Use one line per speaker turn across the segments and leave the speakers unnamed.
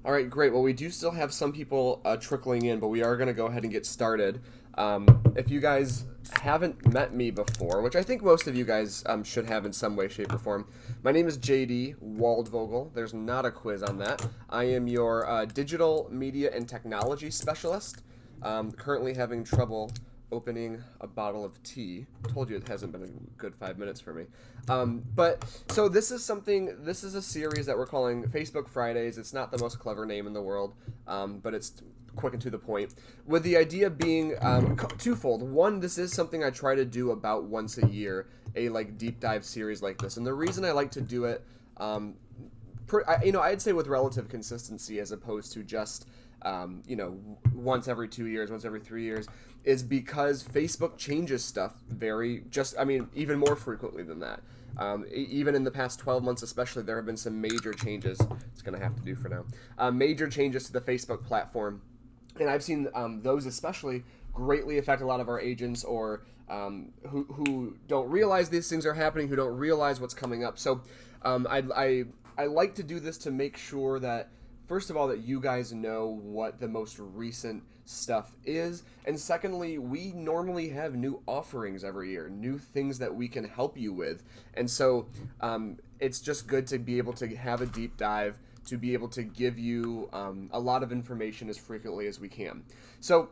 All right, great. Well, we do still have some people trickling in, but we are going to go ahead and get started. If you guys haven't met me before, which I think most of you guys should have in some way, shape, or form, my name is JD Waldvogel. There's not a quiz on that. I am your digital media and technology specialist. Currently having trouble opening a bottle of tea. Told you it hasn't been a good 5 minutes for me. But so this is a series that we're calling Facebook Fridays. It's not the most clever name in the world, but it's quick and to the point. With the idea being twofold. One, this is something I try to do about once a year, a like deep dive series like this. And the reason I like to do it, I'd say with relative consistency as opposed to just once every 2 years, once every 3 years, is because Facebook changes stuff even more frequently than that. Even in the past 12 months especially, there have been some major changes. It's going to have to do for now. Major changes to the Facebook platform. And I've seen those especially greatly affect a lot of our agents or who don't realize these things are happening, who don't realize what's coming up. So I like to do this to make sure that, first of all, that you guys know what the most recent stuff is. And secondly, we normally have new offerings every year, new things that we can help you with. And so it's just good to be able to have a deep dive, to be able to give you a lot of information as frequently as we can. So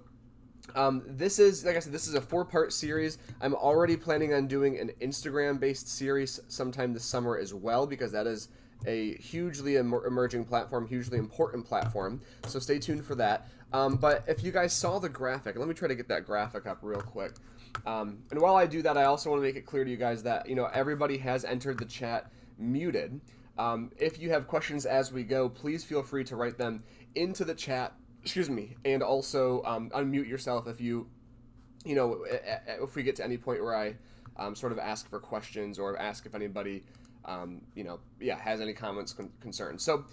this is, like I said, this is a 4-part series. I'm already planning on doing an Instagram-based series sometime this summer as well, because that is a hugely emerging platform, hugely important platform. So stay tuned for that. But if you guys saw the graphic, let me try to get that graphic up real quick. And while I do that, I also want to make it clear to you guys that everybody has entered the chat muted. If you have questions as we go, please feel free to write them into the chat. Excuse me, and also unmute yourself if if we get to any point where I sort of ask for questions or ask if anybody has any comments, concerns. So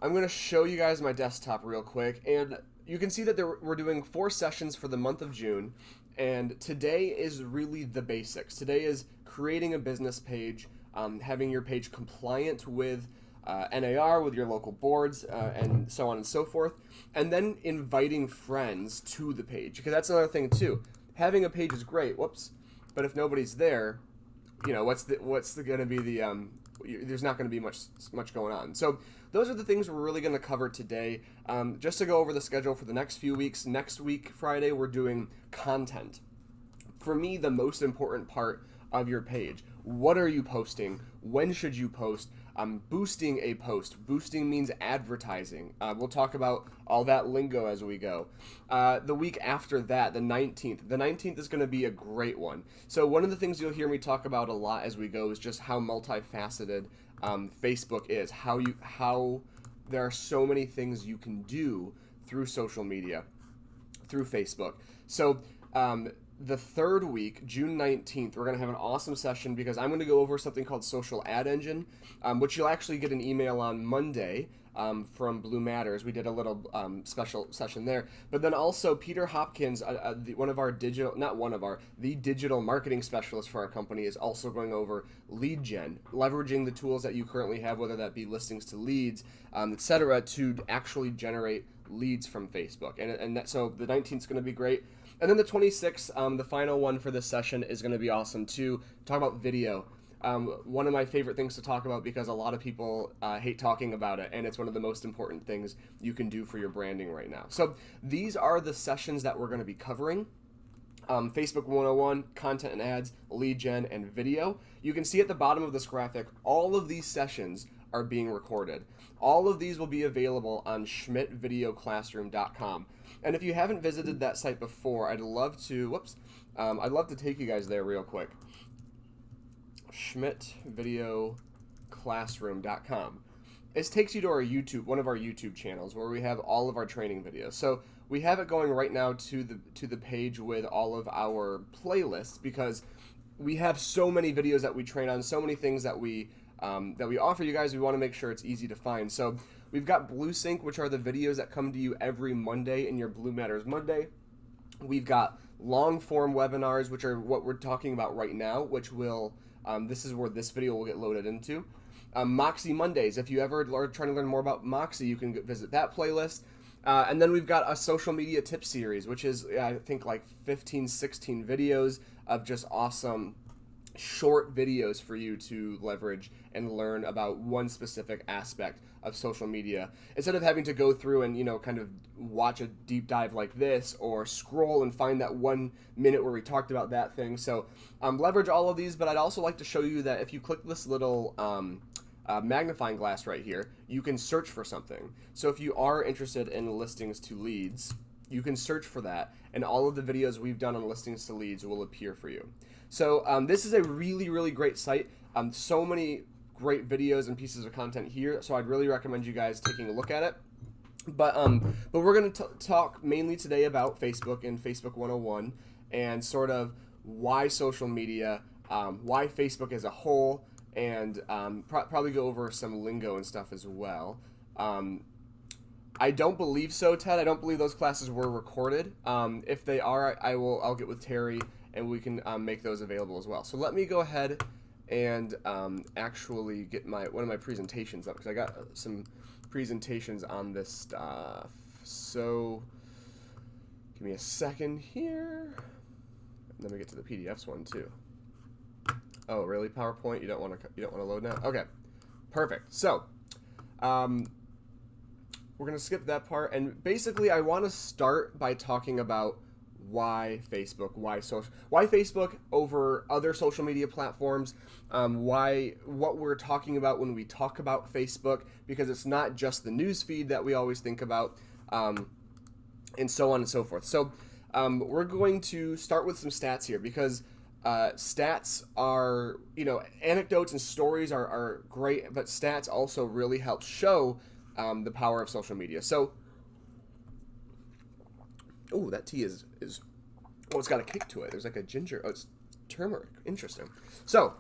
I'm going to show you guys my desktop real quick, and you can see that we're doing 4 sessions for the month of June, and today is really the basics. Today is creating a business page, having your page compliant with NAR, with your local boards, and so on and so forth, and then inviting friends to the page, because that's another thing too. Having a page is great, but if nobody's there, what's going to be the there's not going to be much going on. So those are the things we're really going to cover today. Just to go over the schedule for the next few weeks. Next week, Friday, we're doing content. For me, the most important part of your page. What are you posting? When should you post? Boosting a post. Boosting means advertising. We'll talk about all that lingo as we go. The week after that, the 19th. The 19th is going to be a great one. So one of the things you'll hear me talk about a lot as we go is just how multifaceted Facebook is. How there are so many things you can do through social media, through Facebook. So the third week, June 19th, we're going to have an awesome session because I'm going to go over something called Social Ad Engine, which you'll actually get an email on Monday from Blue Matters. We did a little special session there. But then also Peter Hopkins, the digital marketing specialist for our company, is also going over lead gen, leveraging the tools that you currently have, whether that be listings to leads, etc., to actually generate leads from Facebook. So the 19th is going to be great. And then the 26th, the final one for this session, is going to be awesome too. Talk about video. One of my favorite things to talk about because a lot of people hate talking about it, and it's one of the most important things you can do for your branding right now. So these are the sessions that we're going to be covering. Facebook 101, content and ads, lead gen, and video. You can see at the bottom of this graphic, all of these sessions are being recorded. All of these will be available on schmidtvideoclassroom.com. And if you haven't visited that site before, I'd love to take you guys there real quick. schmidtvideoclassroom.com. This takes you to our one of our YouTube channels where we have all of our training videos. So we have it going right now to the page with all of our playlists because we have so many videos that we train on, so many things that we offer you guys. We want to make sure it's easy to find. So we've got Blue Sync, which are the videos that come to you every Monday in your Blue Matters Monday. We've got long form webinars, which are what we're talking about right now, which will this is where this video will get loaded into. Moxie Mondays. If you ever are trying to learn more about Moxie, you can visit that playlist. And then we've got a social media tip series, which is, I think, like 15, 16 videos of just awesome short videos for you to leverage and learn about one specific aspect of social media, instead of having to go through and, you know, kind of watch a deep dive like this or scroll and find that 1 minute where we talked about that thing. So leverage all of these, but I'd also like to show you that if you click this little magnifying glass right here, you can search for something. So if you are interested in listings to leads, you can search for that, and all of the videos we've done on listings to leads will appear for you. So this is a really, really great site. So many great videos and pieces of content here, so I'd really recommend you guys taking a look at it. But we're going to talk mainly today about Facebook and Facebook 101, and sort of why social media, why Facebook as a whole, and probably go over some lingo and stuff as well. I don't believe so, Ted. I don't believe those classes were recorded. If they are, I'll get with Terry and we can make those available as well. So let me go ahead and actually get one of my presentations up, because I got some presentations on this stuff. So give me a second here. Let me get to the PDFs one too. Oh, really? PowerPoint? You don't want to load now? Okay, perfect. So we're gonna skip that part, and basically I want to start by talking about why Facebook, why Facebook over other social media platforms, what we're talking about when we talk about Facebook, because it's not just the news feed that we always think about, and so on and so forth. So we're going to start with some stats here, because stats are, you know, anecdotes and stories are great, but stats also really help show the power of social media. So, oh, that tea is oh, it's got a kick to it. There's like a ginger. Oh, it's turmeric. Interesting. So,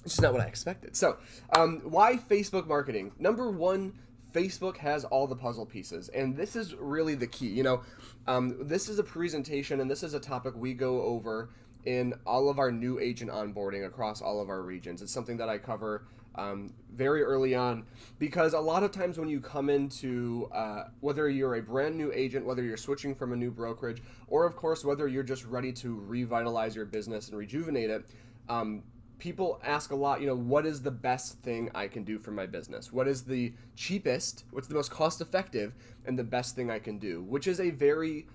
this is not what I expected. So, why Facebook marketing? Number one, Facebook has all the puzzle pieces, and this is really the key. You know, this is a presentation, and this is a topic we go over in all of our new agent onboarding across all of our regions. It's something that I cover very early on, because a lot of times when you come into, whether you're a brand new agent, whether you're switching from a new brokerage, or of course whether you're just ready to revitalize your business and rejuvenate it, people ask a lot, you know, what is the best thing I can do for my business? What is the cheapest, what's the most cost effective, and the best thing I can do? Which is a very,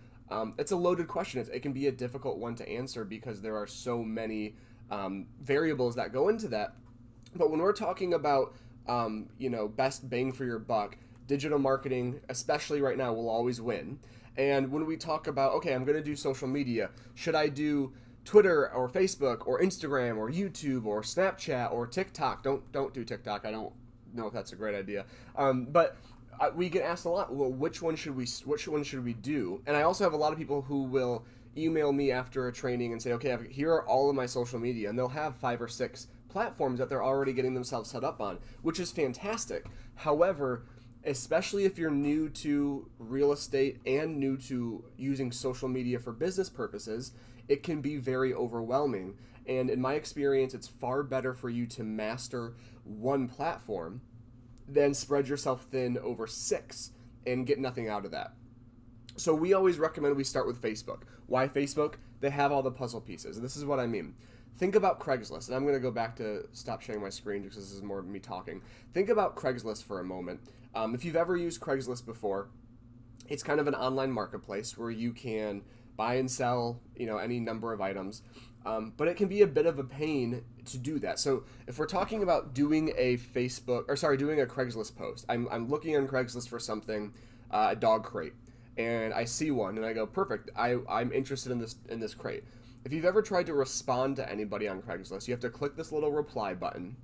it's a loaded question. It can be a difficult one to answer, because there are so many variables that go into that. But when we're talking about, you know, best bang for your buck, digital marketing, especially right now, will always win. And when we talk about, okay, I'm going to do social media, should I do Twitter or Facebook or Instagram or YouTube or Snapchat or TikTok? Don't do TikTok. I don't know if that's a great idea. But we get asked a lot, well, which one should we do? And I also have a lot of people who will email me after a training and say, okay, here are all of my social media, and they'll have 5 or 6 platforms that they're already getting themselves set up on, which is fantastic. However, especially if you're new to real estate and new to using social media for business purposes, it can be very overwhelming. And in my experience, it's far better for you to master one platform than spread yourself thin over 6 and get nothing out of that. So we always recommend we start with Facebook. Why Facebook? They have all the puzzle pieces. And this is what I mean. Think about Craigslist, and I'm going to go back to stop sharing my screen because this is more me talking. Think about Craigslist for a moment. If you've ever used Craigslist before, it's kind of an online marketplace where you can buy and sell, you know, any number of items, but it can be a bit of a pain to do that. So if we're talking about doing a Craigslist post, I'm looking on Craigslist for something, a dog crate, and I see one, and I go, perfect, I'm interested in this crate. If you've ever tried to respond to anybody on Craigslist, you have to click this little reply button,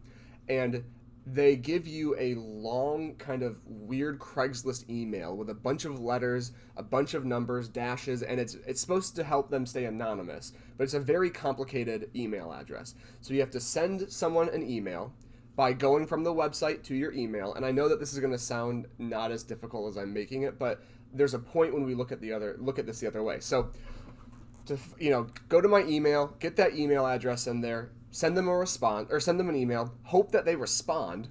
and they give you a long kind of weird Craigslist email with a bunch of letters, a bunch of numbers, dashes, and it's supposed to help them stay anonymous, but it's a very complicated email address. So you have to send someone an email by going from the website to your email, and I know that this is going to sound not as difficult as I'm making it, but there's a point when we look at this the other way. So to, you know, go to my email, get that email address in there, send them a response, or send them an email, hope that they respond,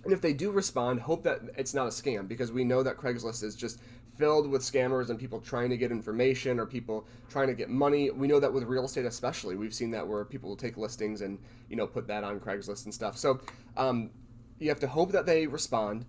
And if they do respond, hope that it's not a scam, because we know that Craigslist is just filled with scammers and people trying to get information or people trying to get money. We know that with real estate especially. We've seen that where people will take listings and, put that on Craigslist and stuff. So you have to hope that they respond.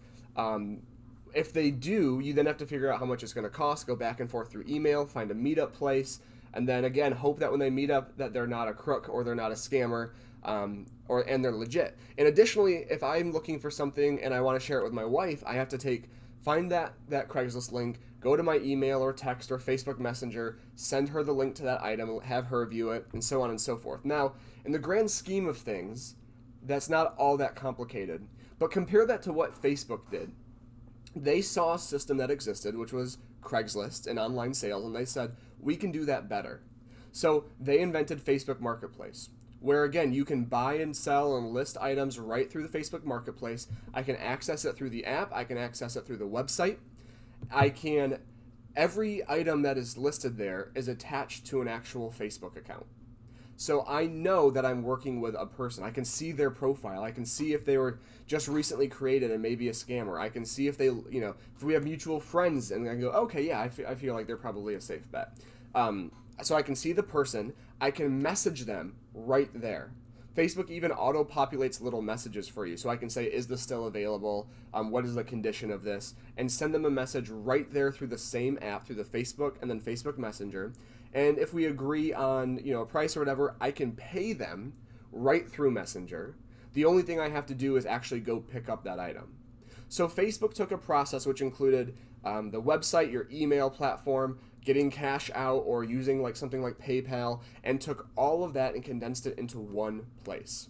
If they do, you then have to figure out how much it's going to cost, go back and forth through email, find a meetup place, and then again, hope that when they meet up that they're not a crook or they're not a scammer, and they're legit. And additionally, if I'm looking for something and I want to share it with my wife, I have to find that Craigslist link, go to my email or text or Facebook Messenger, send her the link to that item, have her view it, and so on and so forth. Now, in the grand scheme of things, that's not all that complicated. But compare that to what Facebook did. They saw a system that existed, which was Craigslist and online sales, and they said, we can do that better. So they invented Facebook Marketplace, where again, you can buy and sell and list items right through the Facebook Marketplace. I can access it through the app. I can access it through the website. Every item that is listed there is attached to an actual Facebook account. So I know that I'm working with a person. I can see their profile. I can see if they were just recently created and maybe a scammer. I can see if they, if we have mutual friends, and I go, okay, yeah, I feel like they're probably a safe bet. So I can see the person. I can message them right there. Facebook even auto-populates little messages for you. So I can say, is this still available? What is the condition of this? And send them a message right there through the same app, through the Facebook and then Facebook Messenger. And if we agree on, a price or whatever, I can pay them right through Messenger. The only thing I have to do is actually go pick up that item. So Facebook took a process which included the website, your email platform, getting cash out, or using something like PayPal, and took all of that and condensed it into one place.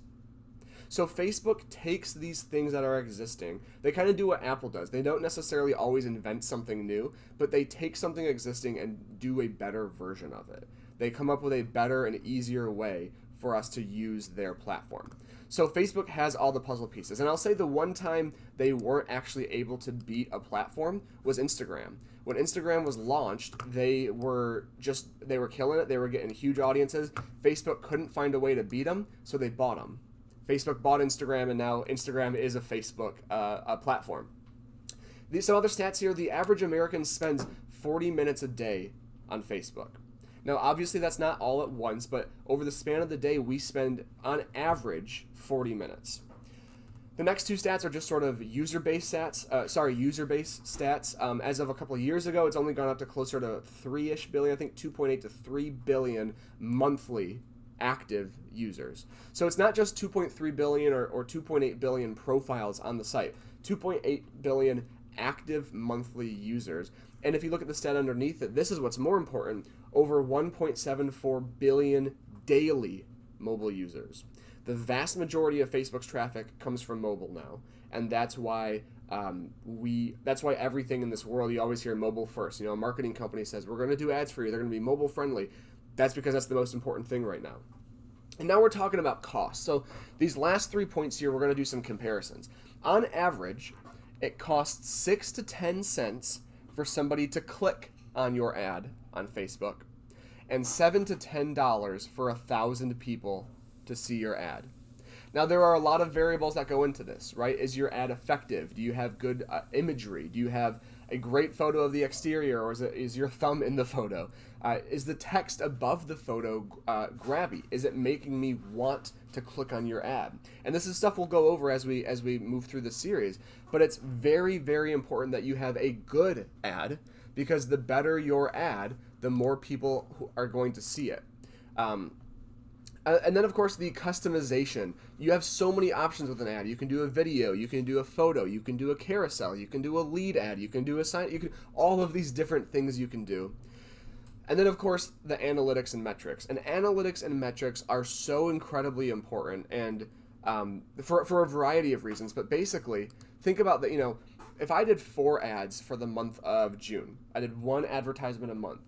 So Facebook takes these things that are existing. They kind of do what Apple does. They don't necessarily always invent something new, but they take something existing and do a better version of it. They come up with a better and easier way for us to use their platform. So Facebook has all the puzzle pieces. And I'll say the one time they weren't actually able to beat a platform was Instagram. When Instagram was launched, they were killing it. They were getting huge audiences. Facebook couldn't find a way to beat them, so they bought them. Facebook bought Instagram, and now Instagram is a Facebook platform. Some other stats here. The average American spends 40 minutes a day on Facebook. Now, obviously, that's not all at once, but over the span of the day, we spend, on average, 40 minutes. The next two stats are just sort of user-based stats. As of a couple of years ago, it's only gone up to closer to 3-ish billion, I think 2.8 to 3 billion monthly active users. So it's not just 2.3 billion or 2.8 billion profiles on the site, 2.8 billion active monthly users. And if you look at the stat underneath it, this is what's more important, over 1.74 billion daily mobile users. The vast majority of Facebook's traffic comes from mobile now, and that's why everything in this world, you always hear mobile first. A marketing company says, we're going to do ads for you, they're going to be mobile friendly. That's because that's the most important thing right now. And now we're talking about cost. So these last 3 points here, we're going to do some comparisons. On average, it costs 6 to 10 cents for somebody to click on your ad on Facebook, and $7 to $10 for 1,000 people to see your ad. Now, there are a lot of variables that go into this, right? Is your ad effective? Do you have good imagery? Do you have a great photo of the exterior, or is your thumb in the photo? Is the text above the photo grabby? Is it making me want to click on your ad? And this is stuff we'll go over as we move through the series. But it's very, very important that you have a good ad, because the better your ad, the more people who are going to see it. And then, of course, the customization. You have so many options with an ad. You can do a video, you can do a photo, you can do a carousel, you can do a lead ad, you can do a sign, all of these different things you can do. And then, of course, the analytics and metrics. And analytics and metrics are so incredibly important, and for a variety of reasons. But basically, think about that. If I did 4 ads for the month of June, I did 1 advertisement a month.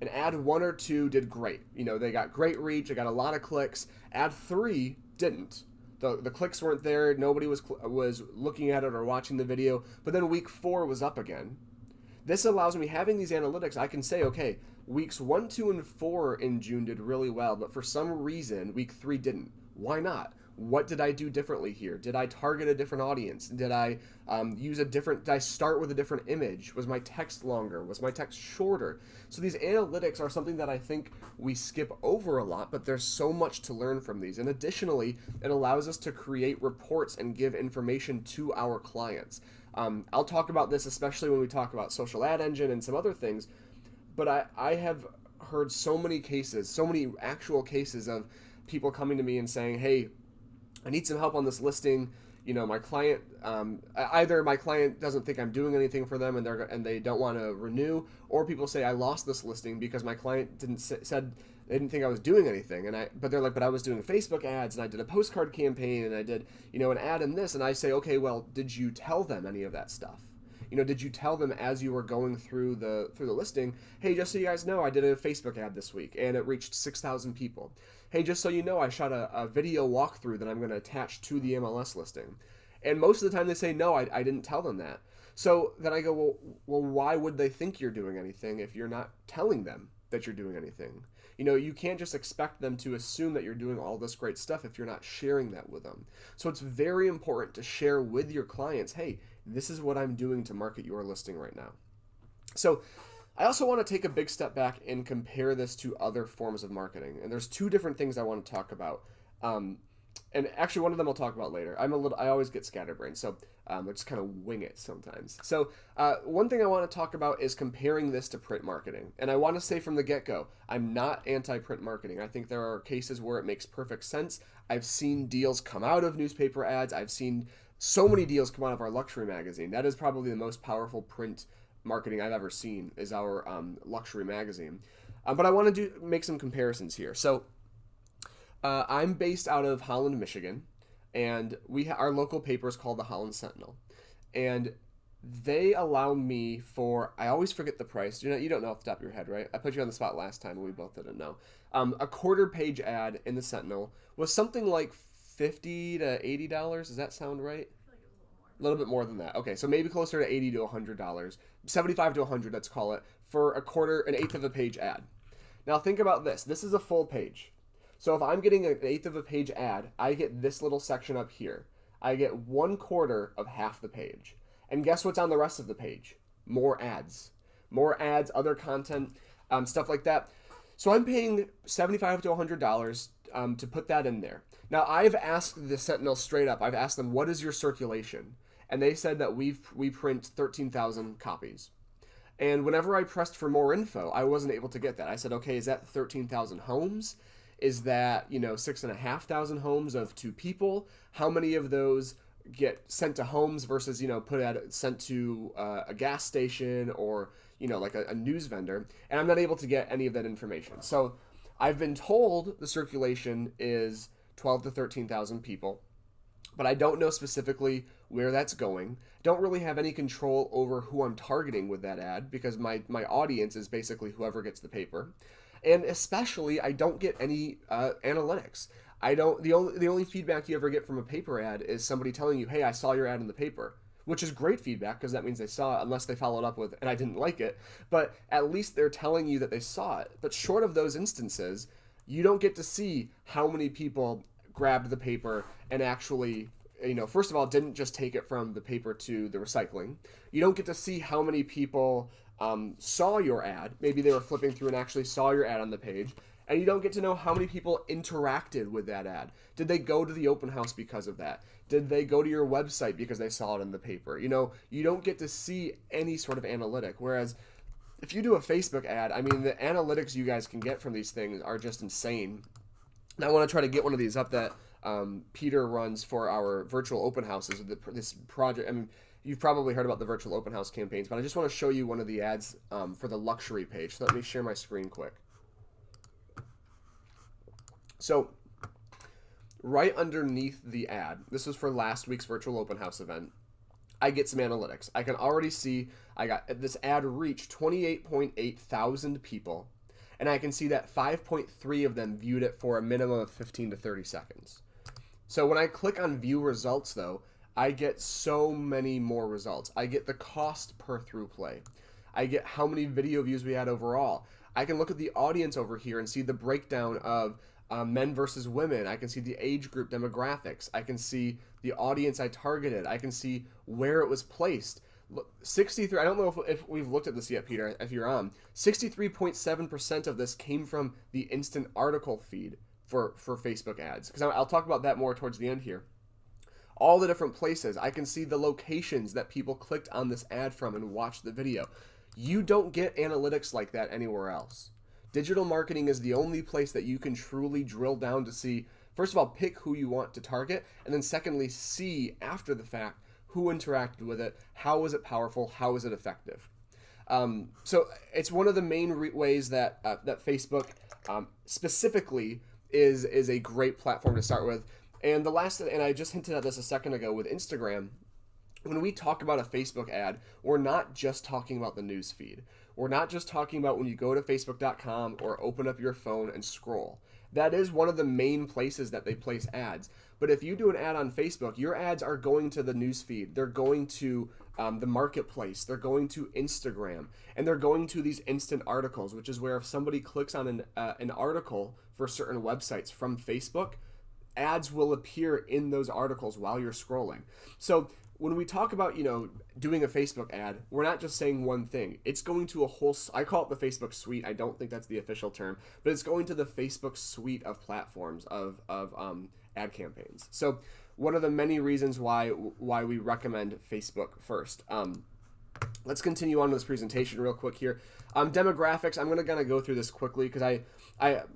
And ad 1 or 2 did great. They got great reach. They got a lot of clicks. Ad 3 didn't. The clicks weren't there. Nobody was looking at it or watching the video. But then week 4 was up again. This allows me, having these analytics, I can say, okay, weeks 1, 2, and 4 in June did really well, but for some reason, week 3 didn't. Why not? what did I do differently here? Did I target a different audience? Did I did I start with a different image? Was my text longer? Was my text shorter? So these analytics are something that I think we skip over a lot, but there's so much to learn from these. And additionally, it allows us to create reports and give information to our clients. I'll talk about this especially when we talk about social ad engine and some other things, but I have heard so many cases, so many actual cases of people coming to me and saying, hey, I need some help on this listing. My client, either my client doesn't think I'm doing anything for them and they don't want to renew, or people say I lost this listing because my client said they didn't think I was doing anything, but they're like, but I was doing Facebook ads and I did a postcard campaign and I did an ad in this, and I say, okay, well, did you tell them any of that stuff? Did you tell them as you were going through the listing, hey, just so you guys know, I did a Facebook ad this week and it reached 6,000 people. Hey, just so you know, I shot a video walkthrough that I'm going to attach to the MLS listing. And most of the time they say, no, I didn't tell them that. So then I go, well, why would they think you're doing anything if you're not telling them that you're doing anything? You can't just expect them to assume that you're doing all this great stuff if you're not sharing that with them. So it's very important to share with your clients, hey, this is what I'm doing to market your listing right now. So I also want to take a big step back and compare this to other forms of marketing. And there's two different things I want to talk about. And actually, one of them I'll talk about later. I always get scatterbrained, so I just kind of wing it sometimes. So one thing I want to talk about is comparing this to print marketing. And I want to say from the get-go, I'm not anti-print marketing. I think there are cases where it makes perfect sense. I've seen deals come out of newspaper ads. I've seen so many deals come out of our luxury magazine. That is probably the most powerful print marketing I've ever seen, is our luxury magazine. But I want to make some comparisons here. So I'm based out of Holland, Michigan, and our local paper is called the Holland Sentinel, and they allow me for, I always forget the price. You don't know off the top of your head, right? I put you on the spot last time and we both didn't know. A quarter-page ad in the Sentinel was something like $50 to $80. Does that sound right? A little bit more than that. Okay, so maybe closer to $80 to $100, $75 to $100, let's call it, for an eighth of a page ad. Now think about this. This is a full page. So if I'm getting an eighth of a page ad, I get this little section up here. I get 1/4 of half the page. And guess what's on the rest of the page? More ads. More ads, other content, stuff like that. So I'm paying $75 to $100 to put that in there. Now I've asked the Sentinel straight up. I've asked them, what is your circulation? And they said that we print 13,000 copies. And whenever I pressed for more info, I wasn't able to get that. I said, okay, is that 13,000 homes? Is that, 6,500 homes of 2 people? How many of those get sent to homes versus, sent to a gas station or, like a news vendor? And I'm not able to get any of that information. So I've been told the circulation is 12 to 13,000 people, but I don't know specifically where that's going. Don't really have any control over who I'm targeting with that ad because my audience is basically whoever gets the paper. And especially, I don't get any analytics. The only feedback you ever get from a paper ad is somebody telling you, hey, I saw your ad in the paper, which is great feedback because that means they saw it, unless they followed up with, and I didn't like it. But at least they're telling you that they saw it. But short of those instances, you don't get to see how many people grabbed the paper and actually, first of all, didn't just take it from the paper to the recycling. You don't get to see how many people saw your ad. Maybe they were flipping through and actually saw your ad on the page. And you don't get to know how many people interacted with that ad. Did they go to the open house because of that? Did they go to your website because they saw it in the paper? You don't get to see any sort of analytic. Whereas if you do a Facebook ad, the analytics you guys can get from these things are just insane. And I want to try to get one of these up that Peter runs for our virtual open houses. This project, you've probably heard about the virtual open house campaigns, but I just want to show you one of the ads for the luxury page. So let me share my screen quick. So right underneath the ad, this was for last week's virtual open house event, I get some analytics. I can already see this ad reached 28.8 thousand people, and I can see that 5.3 of them viewed it for a minimum of 15 to 30 seconds. So when I click on view results though, I get so many more results. I get the cost per through play. I get how many video views we had overall. I can look at the audience over here and see the breakdown of men versus women. I can see the age group demographics. I can see the audience I targeted. I can see where it was placed. 63, I don't know if we've looked at this yet, Peter, if you're on. 63.7% of this came from the instant article feed for Facebook ads. Because I'll talk about that more towards the end here. All the different places. I can see the locations that people clicked on this ad from and watched the video. You don't get analytics like that anywhere else. Digital marketing is the only place that you can truly drill down to see, first of all, pick who you want to target, and then secondly, see after the fact who interacted with it, how was it powerful, how was it effective. So it's one of the main ways that that Facebook specifically is a great platform to start with. And the last, and I just hinted at this a second ago with Instagram, when we talk about a Facebook ad, we're not just talking about the news feed. We're not just talking about when you go to facebook.com or open up your phone and scroll. That is one of the main places that they place ads. But if you do an ad on Facebook, your ads are going to the news feed. They're going to the marketplace. They're going to Instagram. And they're going to these instant articles, which is where if somebody clicks on an article for certain websites from Facebook, ads will appear in those articles while you're scrolling. So when we talk about, doing a Facebook ad, we're not just saying one thing. It's going to a whole, I call it the Facebook suite. I don't think that's the official term, but it's going to the Facebook suite of platforms of ad campaigns. So one of the many reasons why we recommend Facebook first. Let's continue on with this presentation real quick here. Demographics, I'm going to kind of go through this quickly because I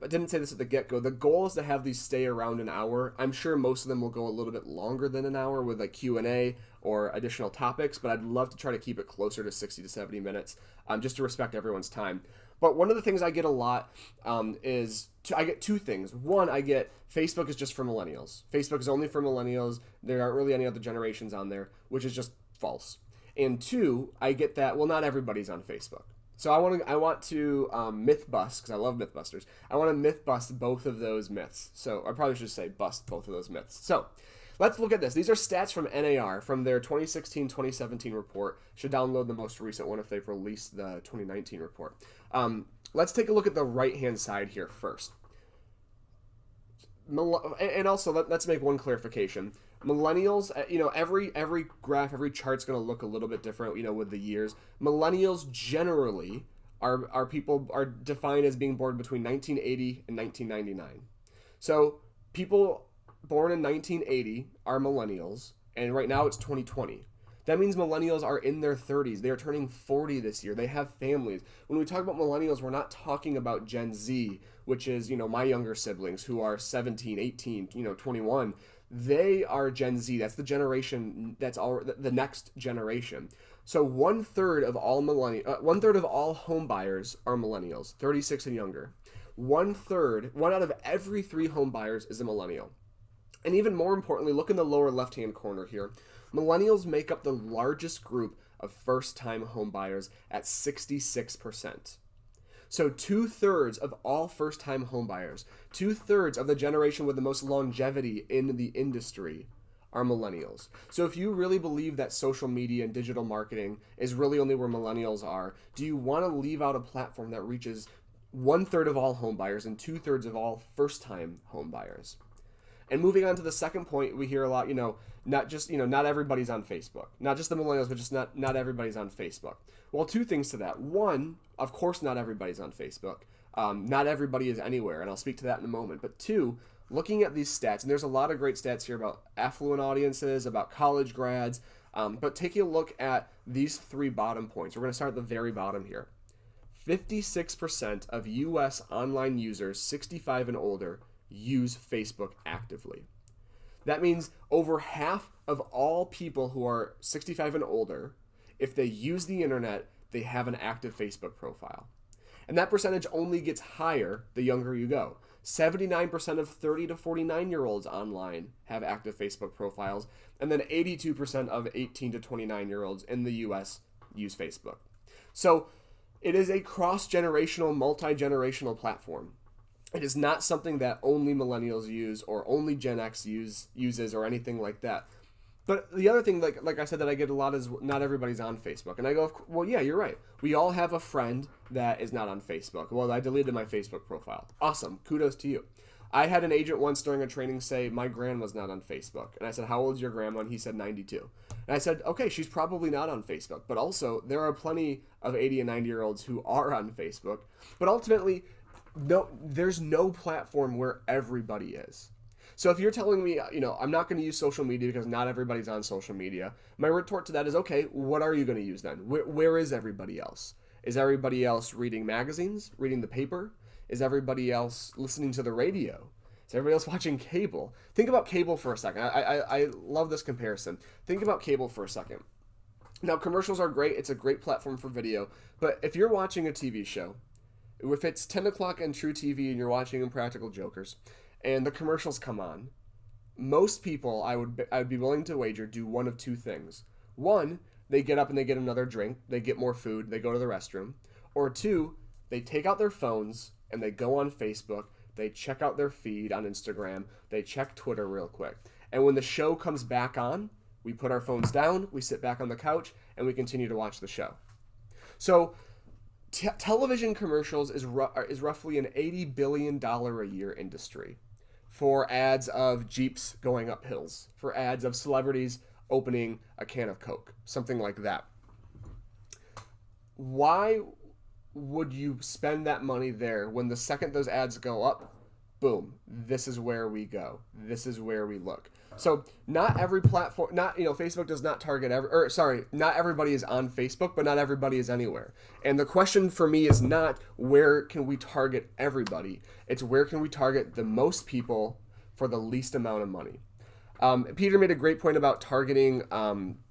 didn't say this at the get-go. The goal is to have these stay around an hour. I'm sure most of them will go a little bit longer than an hour with like Q&A or additional topics, but I'd love to try to keep it closer to 60 to 70 minutes just to respect everyone's time. But one of the things I get a lot I get two things. One, I get Facebook is just for millennials. Facebook is only for millennials. There aren't really any other generations on there, which is just false. And two, I get that, well, not everybody's on Facebook. So I want to myth bust, because I love Mythbusters. I want to myth bust both of those myths. So I probably should say bust both of those myths. So let's look at this. These are stats from NAR from their 2016-2017 report. Should download the most recent one if they've released the 2019 report. Let's take a look at the right-hand side here first. And also, let's make one clarification. Millennials, every graph, every chart's going to look a little bit different, with the years. Millennials generally are defined as being born between 1980 and 1999. So people born in 1980 are millennials, and right now it's 2020. That means millennials are in their 30s. They are turning 40 this year. They have families. When we talk about millennials, we're not talking about Gen Z, which is, my younger siblings who are 17, 18, 21. They are Gen Z. That's the generation. That's the next generation. So 1/3 of all 1/3 of all home buyers are millennials, 36 and younger. 1/3, one out of every 3 home buyers is a millennial. And even more importantly, look in the lower left-hand corner here. Millennials make up the largest group of first-time home buyers at 66%. So 2/3 of all first-time home buyers, 2/3 of the generation with the most longevity in the industry are millennials. So if you really believe that social media and digital marketing is really only where millennials are, do you want to leave out a platform that reaches 1/3 of all home buyers and 2/3 of all first-time home buyers? And moving on to the second point, we hear a lot, not everybody's on Facebook. Not just the millennials, but just not everybody's on Facebook. Well, two things to that. One, of course, not everybody's on Facebook. Not everybody is anywhere, and I'll speak to that in a moment. But two, looking at these stats, and there's a lot of great stats here about affluent audiences, about college grads, but taking a look at these 3 bottom points. We're going to start at the very bottom here. 56% of U.S. online users 65 and older use Facebook actively. That means over half of all people who are 65 and older, if they use the internet, they have an active Facebook profile. And that percentage only gets higher the younger you go. 79% of 30 to 49-year-olds online have active Facebook profiles, and then 82% of 18 to 29-year-olds in the US use Facebook. So it is a cross-generational, multi-generational platform. It is not something that only millennials use or only Gen X uses or anything like that. But the other thing, like I said, that I get a lot is not everybody's on Facebook. And I go, well, yeah, you're right. We all have a friend that is not on Facebook. Well, I deleted my Facebook profile. Awesome. Kudos to you. I had an agent once during a training say, my grandma's not on Facebook. And I said, how old is your grandma? And he said 92. And I said, okay, she's probably not on Facebook. But also, there are plenty of 80 and 90-year-olds who are on Facebook. But ultimately, no, there's no platform where everybody is. So if you're telling me, I'm not going to use social media because not everybody's on social media, my retort to that is, okay, what are you going to use then? Where is everybody else? Is everybody else reading magazines, reading the paper? Is everybody else listening to the radio? Is everybody else watching cable? Think about cable for a second. I love this comparison. Think about cable for a second. Now, commercials are great. It's a great platform for video. But if you're watching a TV show, if it's 10 o'clock on True TV and you're watching Impractical Jokers, and the commercials come on, most people, I would be willing to wager, do one of two things. One, they get up and they get another drink, they get more food, they go to the restroom. Or two, they take out their phones and they go on Facebook, they check out their feed on Instagram, they check Twitter real quick. And when the show comes back on, we put our phones down, we sit back on the couch, and we continue to watch the show. So television commercials is roughly an $80 billion a year industry for ads of Jeeps going up hills, for ads of celebrities opening a can of Coke, something like that. Why would you spend that money there when the second those ads go up, boom, this is where we go. This is where we look. So not every platform, Facebook does not target not everybody is on Facebook, but not everybody is anywhere. And the question for me is not where can we target everybody. It's where can we target the most people for the least amount of money. Peter made a great point about targeting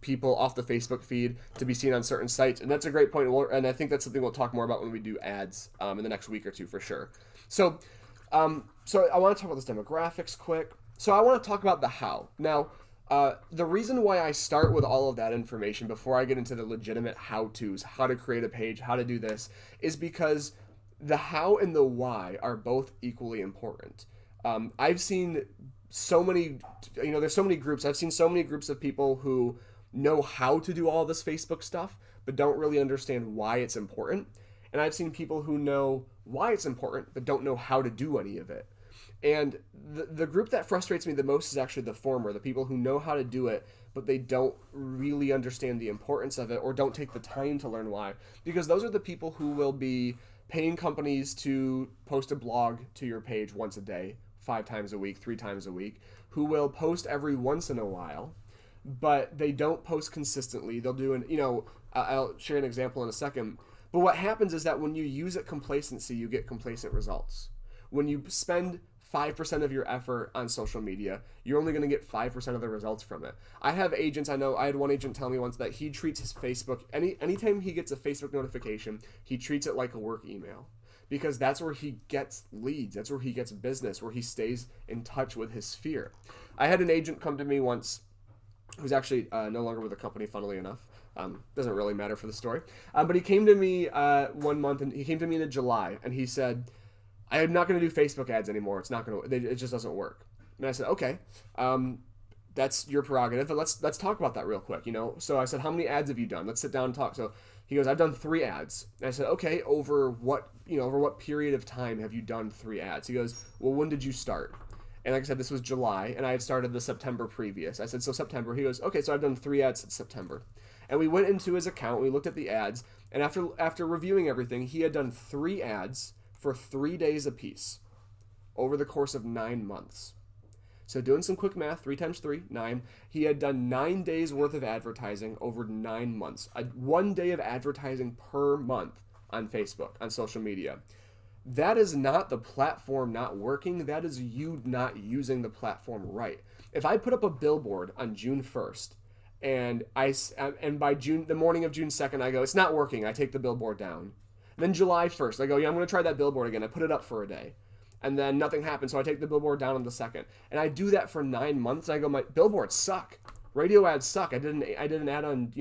people off the Facebook feed to be seen on certain sites, and that's a great point. And I think that's something we'll talk more about when we do ads in the next week or two for sure. So I want to talk about this demographics quick. So I want to talk about the how. Now, the reason why I start with all of that information before I get into the legitimate how-tos, how to create a page, how to do this, is because the how and the why are both equally important. I've seen so many, there's so many groups. I've seen so many groups of people who know how to do all this Facebook stuff, but don't really understand why it's important. And I've seen people who know why it's important, but don't know how to do any of it. And the group that frustrates me the most is actually the former, the people who know how to do it, but they don't really understand the importance of it or don't take the time to learn why. Because those are the people who will be paying companies to post a blog to your page once a day, 5 times a week, 3 times a week, who will post every once in a while, but they don't post consistently. They'll do I'll share an example in a second. But what happens is that when you use it complacency, you get complacent results. When you spend 5% of your effort on social media, you're only going to get 5% of the results from it. I have agents, I had one agent tell me once that he treats his Facebook, anytime he gets a Facebook notification, he treats it like a work email. Because that's where he gets leads, that's where he gets business, where he stays in touch with his sphere. I had an agent come to me once, who's actually no longer with the company, funnily enough. Doesn't really matter for the story. But he came to me one month, and he came to me in July, and he said, I'm not going to do Facebook ads anymore. It just doesn't work. And I said, okay, that's your prerogative, but let's talk about that real quick, So I said, how many ads have you done? Let's sit down and talk. So he goes, I've done 3 ads. And I said, okay, over what period of time have you done 3 ads? He goes, well, when did you start? And like I said, this was July, and I had started the September previous. I said, so September. He goes, okay, so I've done 3 ads since September. And we went into his account, we looked at the ads, and after reviewing everything, he had done 3 ads for 3 days apiece over the course of 9 months. So doing some quick math, 3 times 3, 9. He had done 9 days worth of advertising over 9 months. 1 day of advertising per month on Facebook, on social media. That is not the platform not working. That is you not using the platform right. If I put up a billboard on June 1st, and by the morning of June 2nd, I go, it's not working. I take the billboard down. Then July 1st, I go, I'm going to try that billboard again. I put it up for a day. And then nothing happened, so I take the billboard down on the 2nd. And I do that for 9 months, and I go, my billboards suck. Radio ads suck. I did an ad on,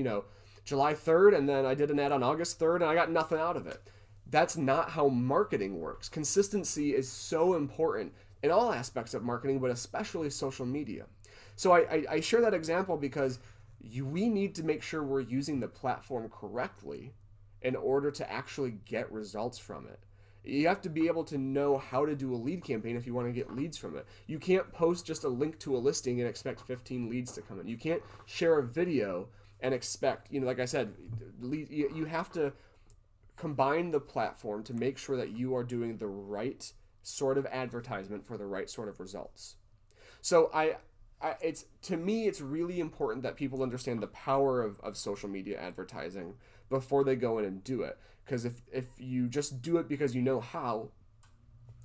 July 3rd, and then I did an ad on August 3rd, and I got nothing out of it. That's not how marketing works. Consistency is so important in all aspects of marketing, but especially social media. So I share that example because we need to make sure we're using the platform correctly in order to actually get results from it. You have to be able to know how to do a lead campaign if you want to get leads from it. You can't post just a link to a listing and expect 15 leads to come in. You can't share a video and expect, like I said, you have to combine the platform to make sure that you are doing the right sort of advertisement for the right sort of results. So to me, it's really important that people understand the power of social media advertising before they go in and do it. Because if you just do it because you know how,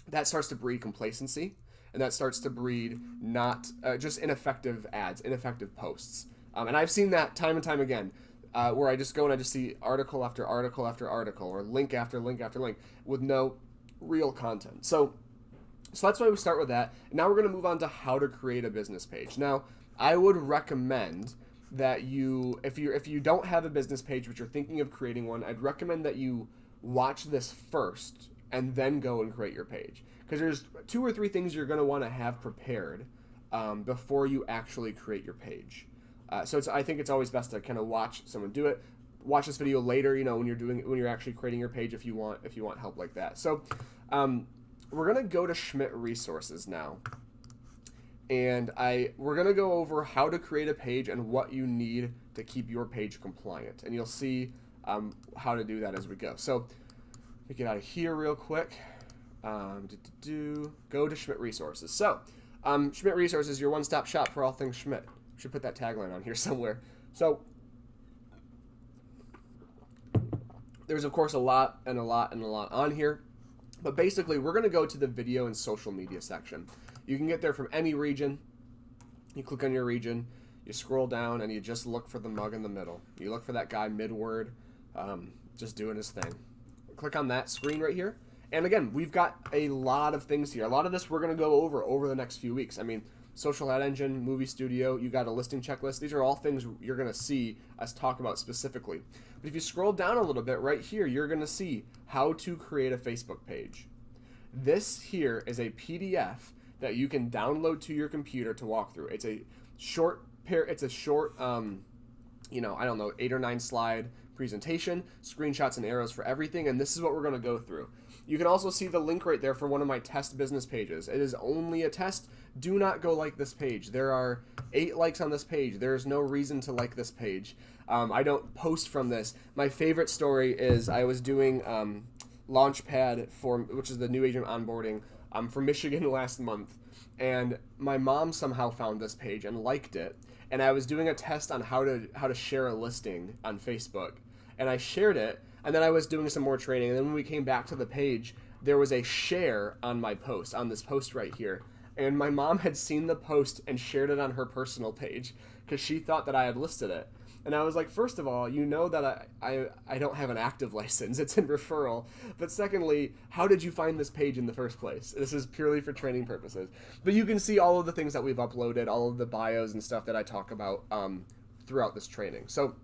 that starts to breed complacency, and that starts to breed not just ineffective ads, ineffective posts. And I've seen that time and time again, where I just go and I just see article after article after article, or link after link after link, with no real content. So that's why we start with that. Now we're going to move on to how to create a business page. Now, I would recommend that if you don't have a business page but you're thinking of creating one, I'd recommend that you watch this first and then go and create your page, because there's 2 or 3 things you're going to want to have prepared before you actually create your page. So I think it's always best to kind of watch someone do it. Watch this video later, when you're actually creating your page, if you want help like that. So we're going to go to Schmidt Resources now. And we're going to go over how to create a page and what you need to keep your page compliant. And you'll see how to do that as we go. So let me get out of here real quick. Go to Schmidt Resources. So Schmidt Resources, your one-stop shop for all things Schmidt. Should put that tagline on here somewhere. So there's, of course, a lot on here. But basically, we're going to go to the video and social media section. You can get there from any region. You click on your region, you scroll down, and you just look for the mug in the middle. You look for that guy mid-word, just doing his thing. Click on that screen right here. And again, we've got a lot of things here. A lot of this we're going to go over the next few weeks. I mean, social ad engine, movie studio, you got a listing checklist. These are all things you're going to see us talk about specifically. But if you scroll down a little bit right here, you're going to see how to create a Facebook page. This here is a PDF that you can download to your computer to walk through. It's a short, I don't know, 8 or 9 slide presentation, screenshots and arrows for everything, and this is what we're going to go through. You can also see the link right there for one of my test business pages. It is only a test. Do not go like this page. There are 8 likes on this page. There is no reason to like this page. I don't post from this. My favorite story is I was doing Launchpad, which is the new agent onboarding, from Michigan last month, and my mom somehow found this page and liked it, and I was doing a test on how to share a listing on Facebook, and I shared it, and then I was doing some more training, and then when we came back to the page, there was a share on my post, on this post right here, and my mom had seen the post and shared it on her personal page because she thought that I had listed it. And I was like, first of all, you know that I don't have an active license. It's in referral. But secondly, how did you find this page in the first place? This is purely for training purposes. But you can see all of the things that we've uploaded, all of the bios and stuff that I talk about throughout this training. So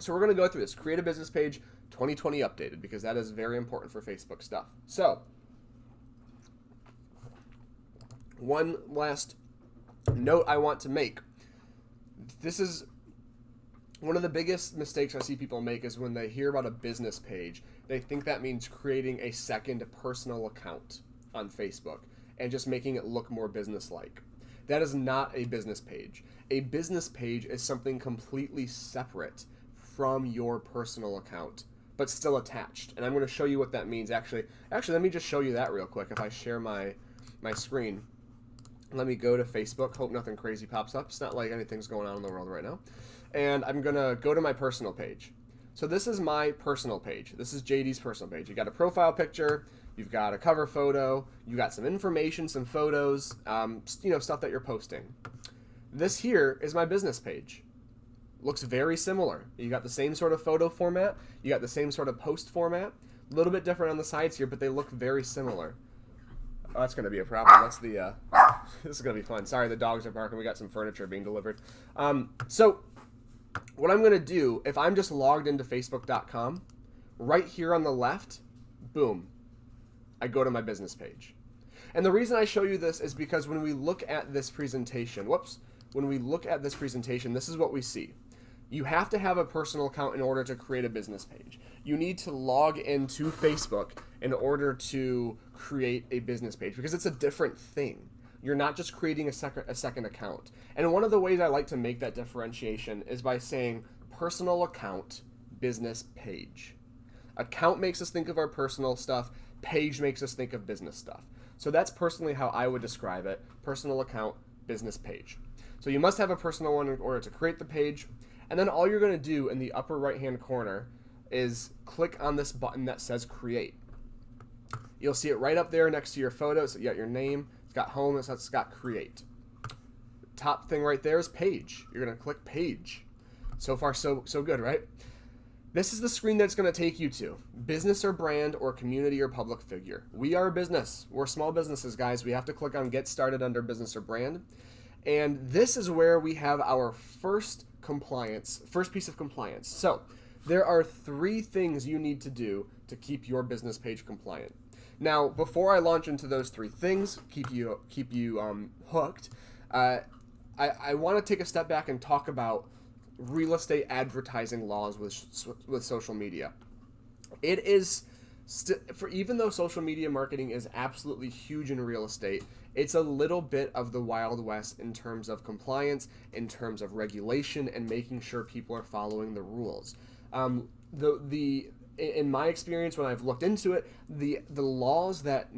we're going to go through this. Create a business page 2020 updated, because that is very important for Facebook stuff. So one last note I want to make. This is one of the biggest mistakes I see people make is when they hear about a business page, they think that means creating a second personal account on Facebook and just making it look more business-like. That is not a business page. A business page is something completely separate from your personal account, but still attached. And I'm going to show you what that means. Actually, let me just show you that real quick. If I share my screen, let me go to Facebook. Hope nothing crazy pops up. It's not like anything's going on in the world right now. And I'm going to go to my personal page. So this is my personal page. This is JD's personal page. You got a profile picture, you've got a cover photo, you got some information, some photos, stuff that you're posting. This here is my business page. Looks very similar. You got the same sort of photo format, you got the same sort of post format, a little bit different on the sides here, but they look very similar. Oh, that's going to be a problem. That's the, this is going to be fun. Sorry, the dogs are barking. We got some furniture being delivered. So what I'm going to do, if I'm just logged into Facebook.com, right here on the left, boom, I go to my business page. And the reason I show you this is because when we look at this presentation, this is what we see. You have to have a personal account in order to create a business page. You need to log into Facebook in order to create a business page, because it's a different thing. You're not just creating a second account. And one of the ways I like to make that differentiation is by saying personal account, business page. Account makes us think of our personal stuff. Page makes us think of business stuff. So that's personally how I would describe it. Personal account, business page. So you must have a personal one in order to create the page. And then all you're going to do in the upper right-hand corner is click on this button that says create. You'll see it right up there next to your photo. So you got your name, it's got home, it's got create. Top thing right there is page. You're going to click page. So far, so good, right? This is the screen that's going to take you to business or brand or community or public figure. We are a business. We're small businesses, guys. We have to click on get started under business or brand. And this is where we have our first piece of compliance. So there are 3 things you need to do to keep your business page compliant. Now, before I launch into those 3 things, keep you hooked, I want to take a step back and talk about real estate advertising laws with social media. It is even though social media marketing is absolutely huge in real estate, it's a little bit of the Wild West in terms of compliance, in terms of regulation, and making sure people are following the rules. In my experience, when I've looked into it, the laws that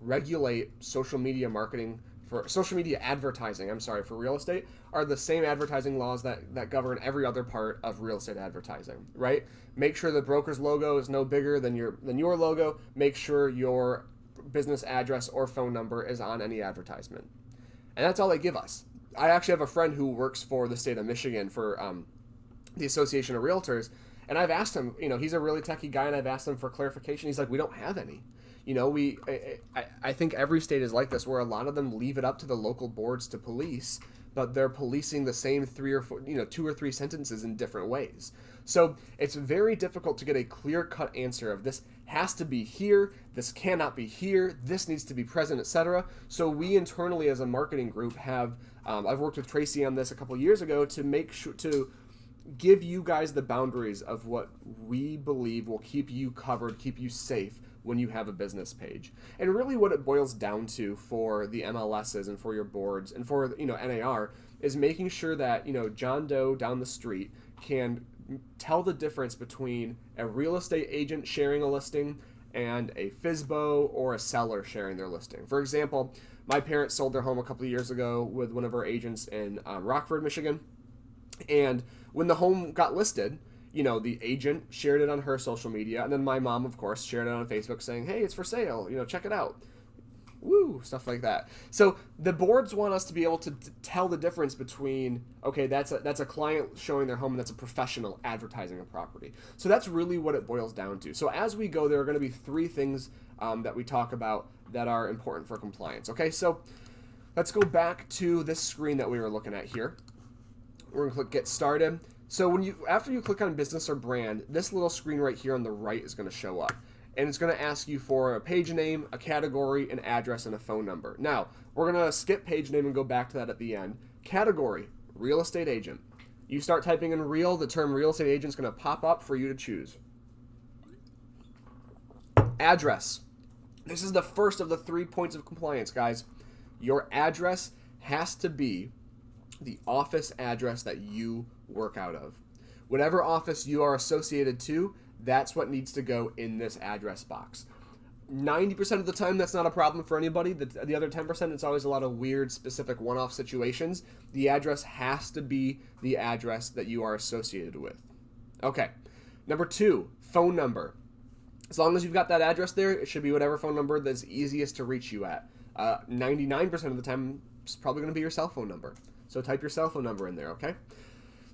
regulate social media marketing for social media advertising, for real estate, are the same advertising laws that govern every other part of real estate advertising, right? Make sure the broker's logo is no bigger than your logo. Make sure your business address or phone number is on any advertisement. And that's all they give us. I actually have a friend who works for the state of Michigan for the Association of Realtors, and I've asked him, he's a really techie guy, and I've asked him for clarification. He's like, we don't have any. I think every state is like this, where a lot of them leave it up to the local boards to police, but they're policing the same 3 or 4, 2 or 3 sentences in different ways. So it's very difficult to get a clear-cut answer of this has to be here, this cannot be here, this needs to be present, etc. So we internally as a marketing group have, I've worked with Tracy on this a couple years ago to make sure to give you guys the boundaries of what we believe will keep you covered, keep you safe when you have a business page. And really what it boils down to for the MLSs and for your boards and for NAR is making sure that John Doe down the street can tell the difference between a real estate agent sharing a listing and a FSBO or a seller sharing their listing. For example, my parents sold their home a couple of years ago with one of our agents in Rockford, Michigan. And when the home got listed, the agent shared it on her social media, and then my mom, of course, shared it on Facebook saying, hey, it's for sale, check it out. Woo, stuff like that. So the boards want us to be able to tell the difference between, okay, that's a client showing their home, and that's a professional advertising a property. So that's really what it boils down to. So as we go, there are going to be 3 things that we talk about that are important for compliance. Okay, so let's go back to this screen that we were looking at here. We're going to click Get Started. So after you click on business or brand, this little screen right here on the right is going to show up. And it's going to ask you for a page name, a category, an address, and a phone number. Now, we're going to skip page name and go back to that at the end. Category, real estate agent. You start typing in real, the term real estate agent is going to pop up for you to choose. Address. This is the first of the 3 points of compliance, guys. Your address has to be the office address that you work out of. Whatever office you are associated to, that's what needs to go in this address box. 90% of the time, that's not a problem for anybody. The other 10%, it's always a lot of weird, specific one-off situations. The address has to be the address that you are associated with. Okay. Number 2, phone number. As long as you've got that address there, it should be whatever phone number that's easiest to reach you at. 99% of the time, it's probably going to be your cell phone number. So type your cell phone number in there, okay?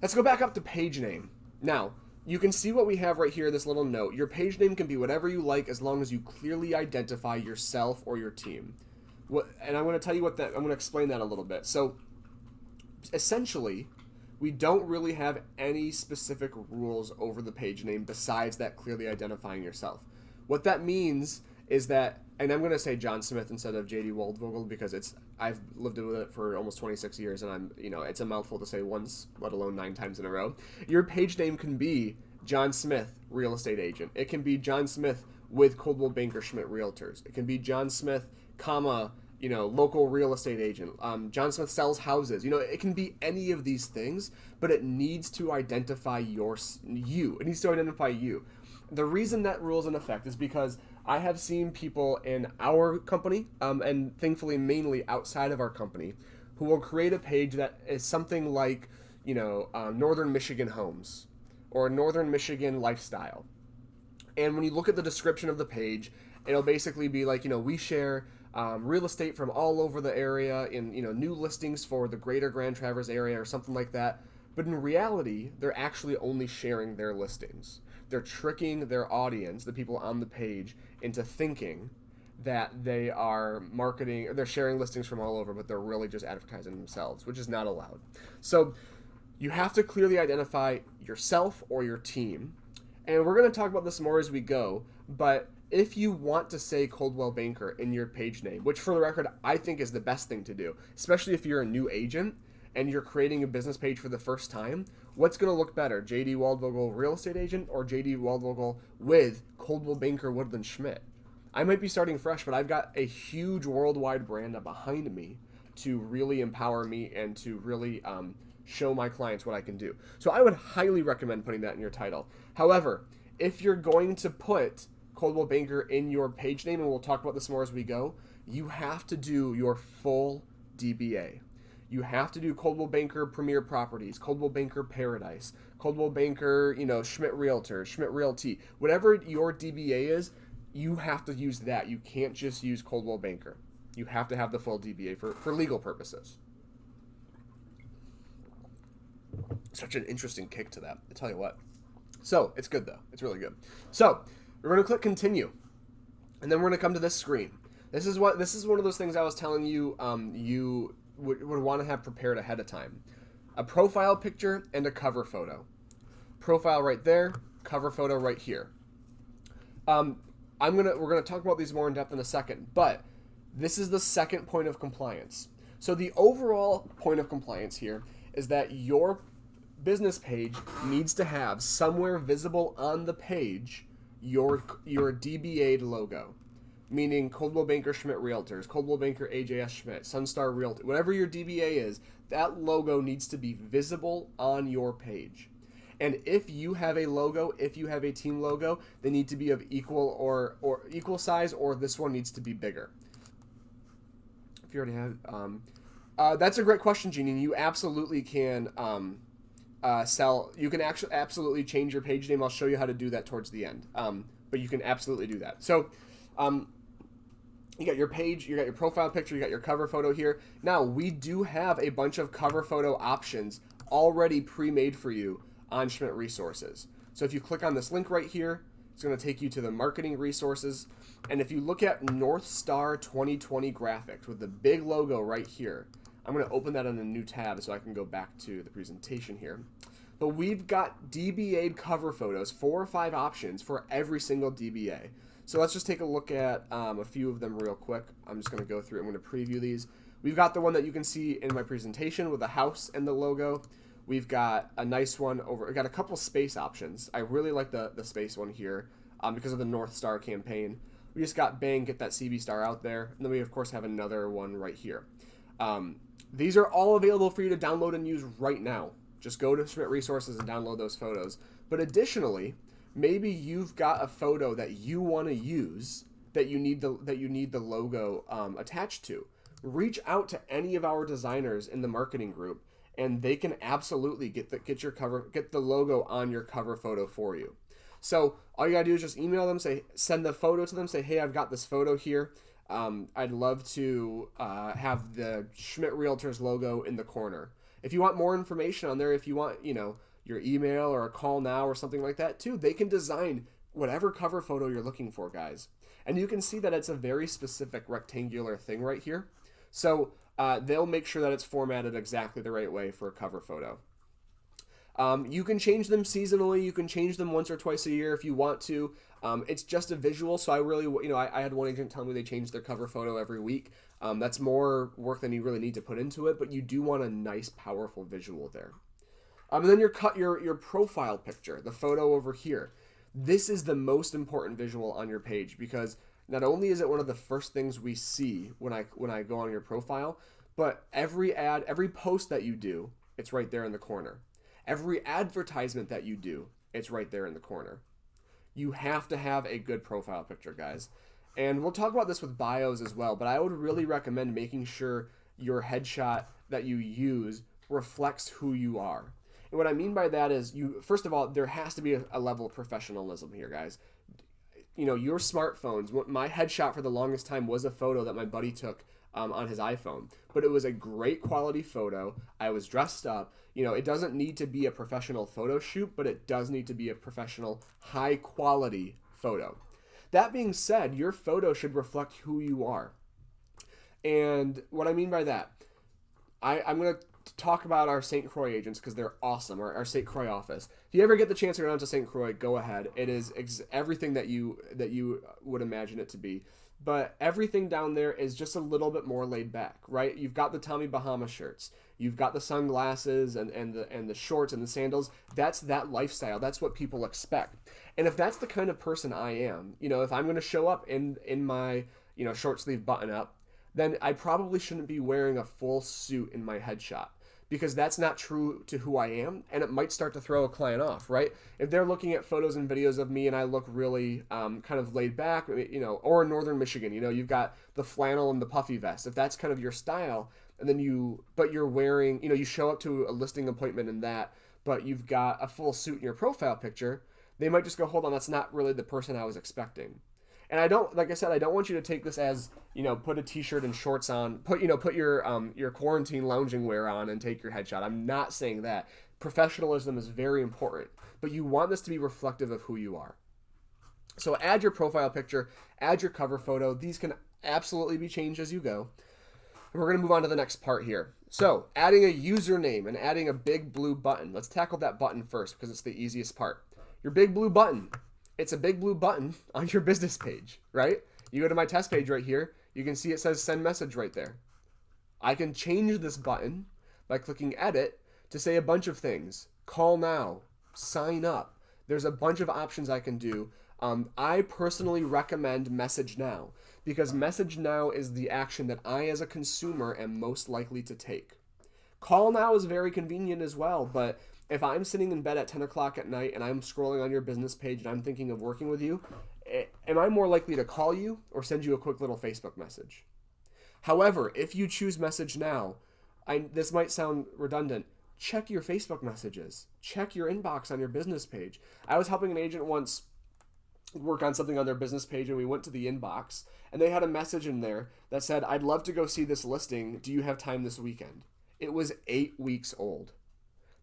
Let's go back up to page name. Now, you can see what we have right here, this little note. Your page name can be whatever you like as long as you clearly identify yourself or your team. And I'm going to tell you I'm going to explain that a little bit. So, essentially, we don't really have any specific rules over the page name besides that clearly identifying yourself. What that means is that, and I'm going to say John Smith instead of J.D. Waldvogel because I've lived with it for almost 26 years, and it's a mouthful to say once, let alone 9 times in a row. Your page name can be John Smith, real estate agent. It can be John Smith with Coldwell Banker Schmidt Realtors. It can be John Smith, comma, local real estate agent. John Smith sells houses. It can be any of these things, but it needs to identify you. It needs to identify you. The reason that rule is in effect is because I have seen people in our company, and thankfully mainly outside of our company, who will create a page that is something like, Northern Michigan homes or Northern Michigan lifestyle. And when you look at the description of the page, it'll basically be like, we share real estate from all over the area in, new listings for the greater Grand Traverse area or something like that. But in reality, they're actually only sharing their listings. They're tricking their audience, the people on the page, into thinking that they are marketing, or they're sharing listings from all over, but they're really just advertising themselves, which is not allowed. So you have to clearly identify yourself or your team. And we're going to talk about this more as we go, but if you want to say Coldwell Banker in your page name, which for the record, I think is the best thing to do, especially if you're a new agent and you're creating a business page for the first time, what's going to look better, J.D. Waldvogel real estate agent or J.D. Waldvogel with Coldwell Banker Woodland Schmidt? I might be starting fresh, but I've got a huge worldwide brand behind me to really empower me and to really show my clients what I can do. So I would highly recommend putting that in your title. However, if you're going to put Coldwell Banker in your page name, and we'll talk about this more as we go, you have to do your full DBA. You have to do Coldwell Banker Premier Properties, Coldwell Banker Paradise, Coldwell Banker, Schmidt Realtor, Schmidt Realty. Whatever your DBA is, you have to use that. You can't just use Coldwell Banker. You have to have the full DBA for legal purposes. Such an interesting kick to that, I tell you what. So, it's good though. It's really good. So, we're going to click continue. And then we're going to come to this screen. This is one of those things I was telling you you would want to have prepared ahead of time. A profile picture and a cover photo. Profile right there, cover photo right here. We're gonna talk about these more in depth in a second, but this is the second point of compliance. So the overall point of compliance here is that your business page needs to have somewhere visible on the page your DBA'd logo. Meaning Coldwell Banker Schmidt Realtors, Coldwell Banker AJS Schmidt, Sunstar Realty, whatever your DBA is, that logo needs to be visible on your page. And if you have a logo, if you have a team logo, they need to be of equal or equal size, or this one needs to be bigger. If you already have, that's a great question, Jeannie. You absolutely can you can actually absolutely change your page name. I'll show you how to do that towards the end. But you can absolutely do that. So, you got your page, you got your profile picture, you got your cover photo here. Now, we do have a bunch of cover photo options already pre-made for you on Schmidt Resources. So if you click on this link right here, it's going to take you to the marketing resources. And if you look at North Star 2020 graphics with the big logo right here, I'm going to open that on a new tab so I can go back to the presentation here. But we've got DBA cover photos, 4 or 5 options for every single DBA. So let's just take a look at a few of them real quick. I'm just going to go through. I'm going to preview these. We've got the one that you can see in my presentation with the house and the logo. We've got a nice one over. We've got a couple space options. I really like the space one here because of the North Star campaign. We just got bang, get that CB star out there. And then we, of course, have another one right here. These are all available for you to download and use right now. Just go to Schmidt Resources and download those photos. But additionally, maybe you've got a photo that you want to use that you need the logo attached to. Reach out to any of our designers in the marketing group, and they can absolutely get the logo on your cover photo for you. So all you gotta do is just email them, send the photo to them, say, hey, I've got this photo here. I'd love to have the Schmidt Realtors logo in the corner. If you want more information on there, if you want, your email or a call now or something like that too, they can design whatever cover photo you're looking for, guys. And you can see that it's a very specific rectangular thing right here. So they'll make sure that it's formatted exactly the right way for a cover photo. You can change them seasonally. You can change them once or twice a year if you want to. It's just a visual. So I really, I had one agent tell me they changed their cover photo every week. That's more work than you really need to put into it, but you do want a nice, powerful visual there. And then your profile picture, the photo over here. This is the most important visual on your page because not only is it one of the first things we see when I go on your profile, but every post that you do, it's right there in the corner. Every advertisement that you do, it's right there in the corner. You have to have a good profile picture, guys. And we'll talk about this with bios as well, but I would really recommend making sure your headshot that you use reflects who you are. And what I mean by that is, first of all, there has to be a level of professionalism here, guys. You know, your smartphones, my headshot for the longest time was a photo that my buddy took on his iPhone, but it was a great quality photo. I was dressed up. You know, it doesn't need to be a professional photo shoot, but it does need to be a professional, high quality photo. That being said, your photo should reflect who you are. And what I mean by that, I'm going to talk about our St. Croix agents because they're awesome, our St. Croix office. If you ever get the chance to go down to St. Croix, go ahead. It is everything that you would imagine it to be. But everything down there is just a little bit more laid back, right? You've got the Tommy Bahama shirts. You've got the sunglasses and the shorts and the sandals. That's that lifestyle. That's what people expect. And if that's the kind of person I am, you know, if I'm going to show up in my, you know, short sleeve button up, then I probably shouldn't be wearing a full suit in my headshot because that's not true to who I am, and it might start to throw a client off, right? If they're looking at photos and videos of me and I look really kind of laid back, you know, or in Northern Michigan, you know, you've got the flannel and the puffy vest. If that's kind of your style, and then you're wearing, you know, you show up to a listing appointment in that, but you've got a full suit in your profile picture, they might just go, hold on, that's not really the person I was expecting. And I don't, like I said, I don't want you to take this as, you know, put a t-shirt and shorts on, put your quarantine lounging wear on and take your headshot. I'm not saying that. Professionalism is very important, but you want this to be reflective of who you are. So add your profile picture, add your cover photo. These can absolutely be changed as you go. And we're going to move on to the next part here. So adding a username and adding a big blue button. Let's tackle that button first because it's the easiest part. Your big blue button. It's a big blue button on your business page, right? You go to my test page right here. You can see it says send message right there. I can change this button by clicking edit to say a bunch of things. Call now, sign up. There's a bunch of options I can do. I personally recommend message now because message now is the action that I as a consumer am most likely to take. Call now is very convenient as well, but if I'm sitting in bed at 10 o'clock at night and I'm scrolling on your business page and I'm thinking of working with you, am I more likely to call you or send you a quick little Facebook message? However, if you choose message now, this might sound redundant, check your Facebook messages. Check your inbox on your business page. I was helping an agent once work on something on their business page and we went to the inbox and they had a message in there that said, I'd love to go see this listing. Do you have time this weekend? It was 8 weeks old.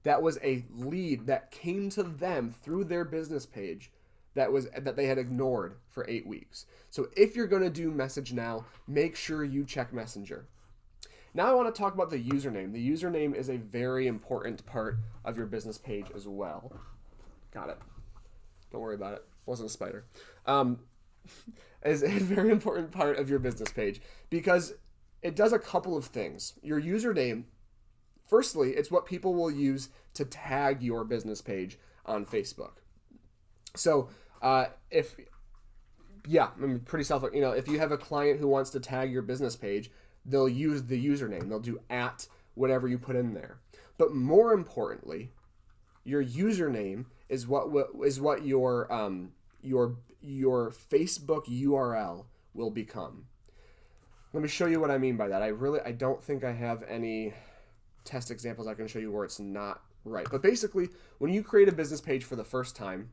That was a lead that came to them through their business page that they had ignored for 8 weeks. So if you're going to do message now, make sure you check Messenger. Now I want to talk about the username. The username is a very important part of your business page as well. Got it. Don't worry about it. Wasn't a spider. Is a very important part of your business page because it does a couple of things. Your username, firstly, it's what people will use to tag your business page on Facebook. So if you have a client who wants to tag your business page, they'll use the username. They'll do @ whatever you put in there. But more importantly, your username is what your Facebook URL will become. Let me show you what I mean by that. I don't think I have any test examples I can show you where it's not right. But basically, when you create a business page for the first time,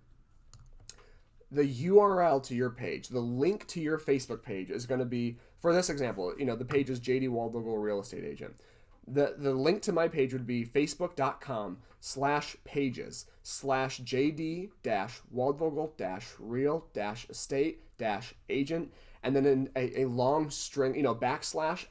the URL to your page, the link to your Facebook page is going to be, for this example, the page is JD Waldvogel Real Estate Agent. The link to my page would be facebook.com/pages/JD-Waldvogel-real-estate-agent, and then in a long string, / a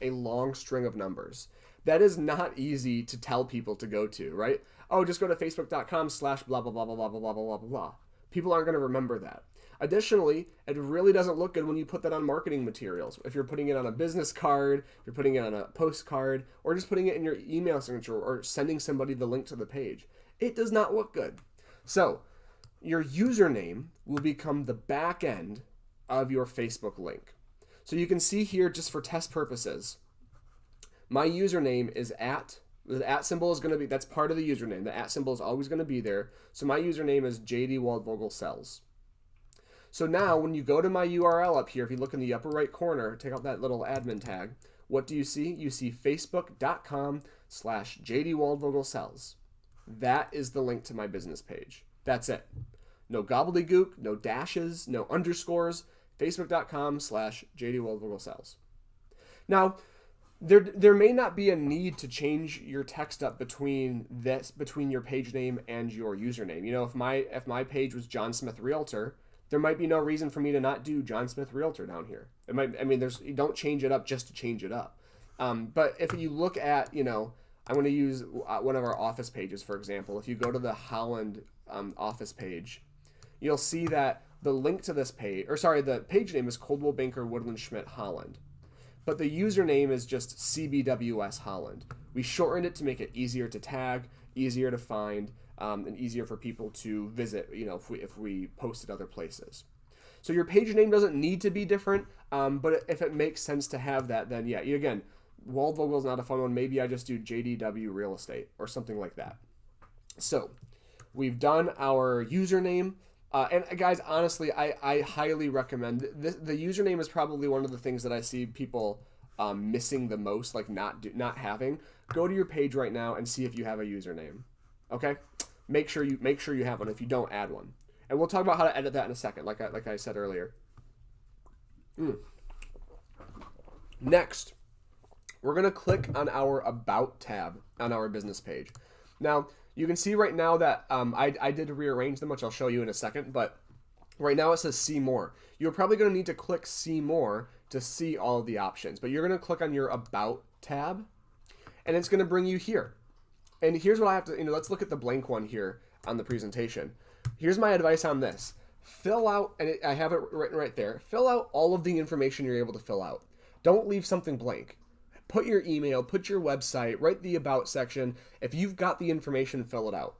long string of numbers. That is not easy to tell people to go to, right? Oh, just go to facebook.com/blah, blah, blah, blah, blah, blah, blah, blah, blah. People aren't going to remember that. Additionally, it really doesn't look good when you put that on marketing materials. If you're putting it on a business card, if you're putting it on a postcard, or just putting it in your email signature or sending somebody the link to the page. It does not look good. So your username will become the back end of your Facebook link. So you can see here, just for test purposes, my username is the at symbol is going to be, that's part of the username. The at symbol is always going to be there. So my username is JD Waldvogel Sells. So now when you go to my URL up here, if you look in the upper right corner, take out that little admin tag, what do you see? You see facebook.com/JD Waldvogel Sells. That is the link to my business page. That's it. No gobbledygook, no dashes, no underscores. Facebook.com/JD Waldvogel Sells. Now, there may not be a need to change your text up between your page name and your username. You know, if my page was John Smith Realtor, there might be no reason for me to not do John Smith Realtor down here. You don't change it up just to change it up. But if you look at, I'm going to use one of our office pages, for example. If you go to the Holland office page, you'll see that the link to this page, the page name is Coldwell Banker Woodland Schmidt Holland. But the username is just CBWS Holland. We shortened it to make it easier to tag, easier to find, and easier for people to visit, if we post it other places. So your page name doesn't need to be different, but if it makes sense to have that, then yeah, again, Waldvogel is not a fun one. Maybe I just do JDW Real Estate or something like that. So we've done our username. And guys, honestly, I highly recommend this. The username is probably one of the things that I see people missing the most, like not having. Go to your page right now and see if you have a username. Okay, make sure you have one. If you don't, add one, and we'll talk about how to edit that in a second, like I said earlier. Next, we're gonna click on our About tab on our business page. Now, you can see right now that I did rearrange them, which I'll show you in a second, but right now it says See More. You're probably going to need to click See More to see all of the options, but you're going to click on your About tab, and it's going to bring you here. And here's what I have to, let's look at the blank one here on the presentation. Here's my advice on this. Fill out, and I have it written right there, fill out all of the information you're able to fill out. Don't leave something blank. Put your email, put your website, write the About section. If you've got the information, fill it out.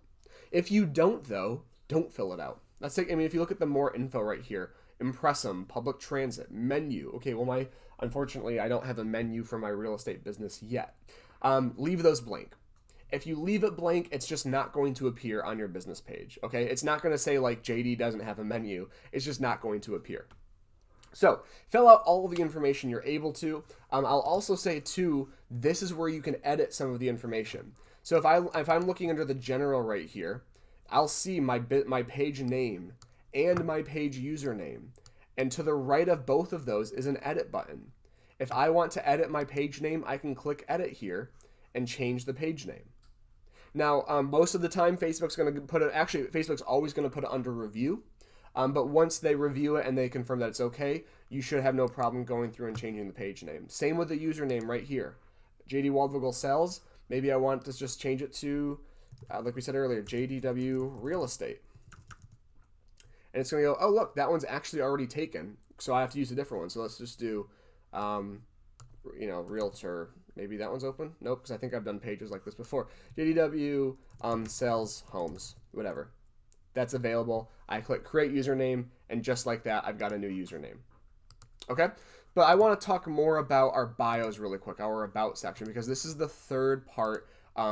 If you don't, though, don't fill it out. If you look at the more info right here, Impressum, public transit, menu. Okay, well, unfortunately, I don't have a menu for my real estate business yet. Leave those blank. If you leave it blank, it's just not going to appear on your business page. Okay, it's not going to say like JD doesn't have a menu. It's just not going to appear. So fill out all of the information you're able to. I'll also say too, this is where you can edit some of the information. So if I'm looking under the general right here, I'll see my page name and my page username. And to the right of both of those is an edit button. If I want to edit my page name, I can click edit here and change the page name. Now, most of the time Facebook's going to put it, Facebook's always going to put it under review. But once they review it and they confirm that it's okay, you should have no problem going through and changing the page name. Same with the username right here. JD Waldvogel Sells. Maybe I want to just change it to, like we said earlier, JDW Real Estate. And it's going to go, oh, look, that one's actually already taken. So I have to use a different one. So let's just do, Realtor. Maybe that one's open? Nope, because I think I've done pages like this before. JDW Sells Homes, whatever. That's available. I click create username, and just like that, I've got a new username. Okay, but I want to talk more about our bios really quick, our about section, because this is the third part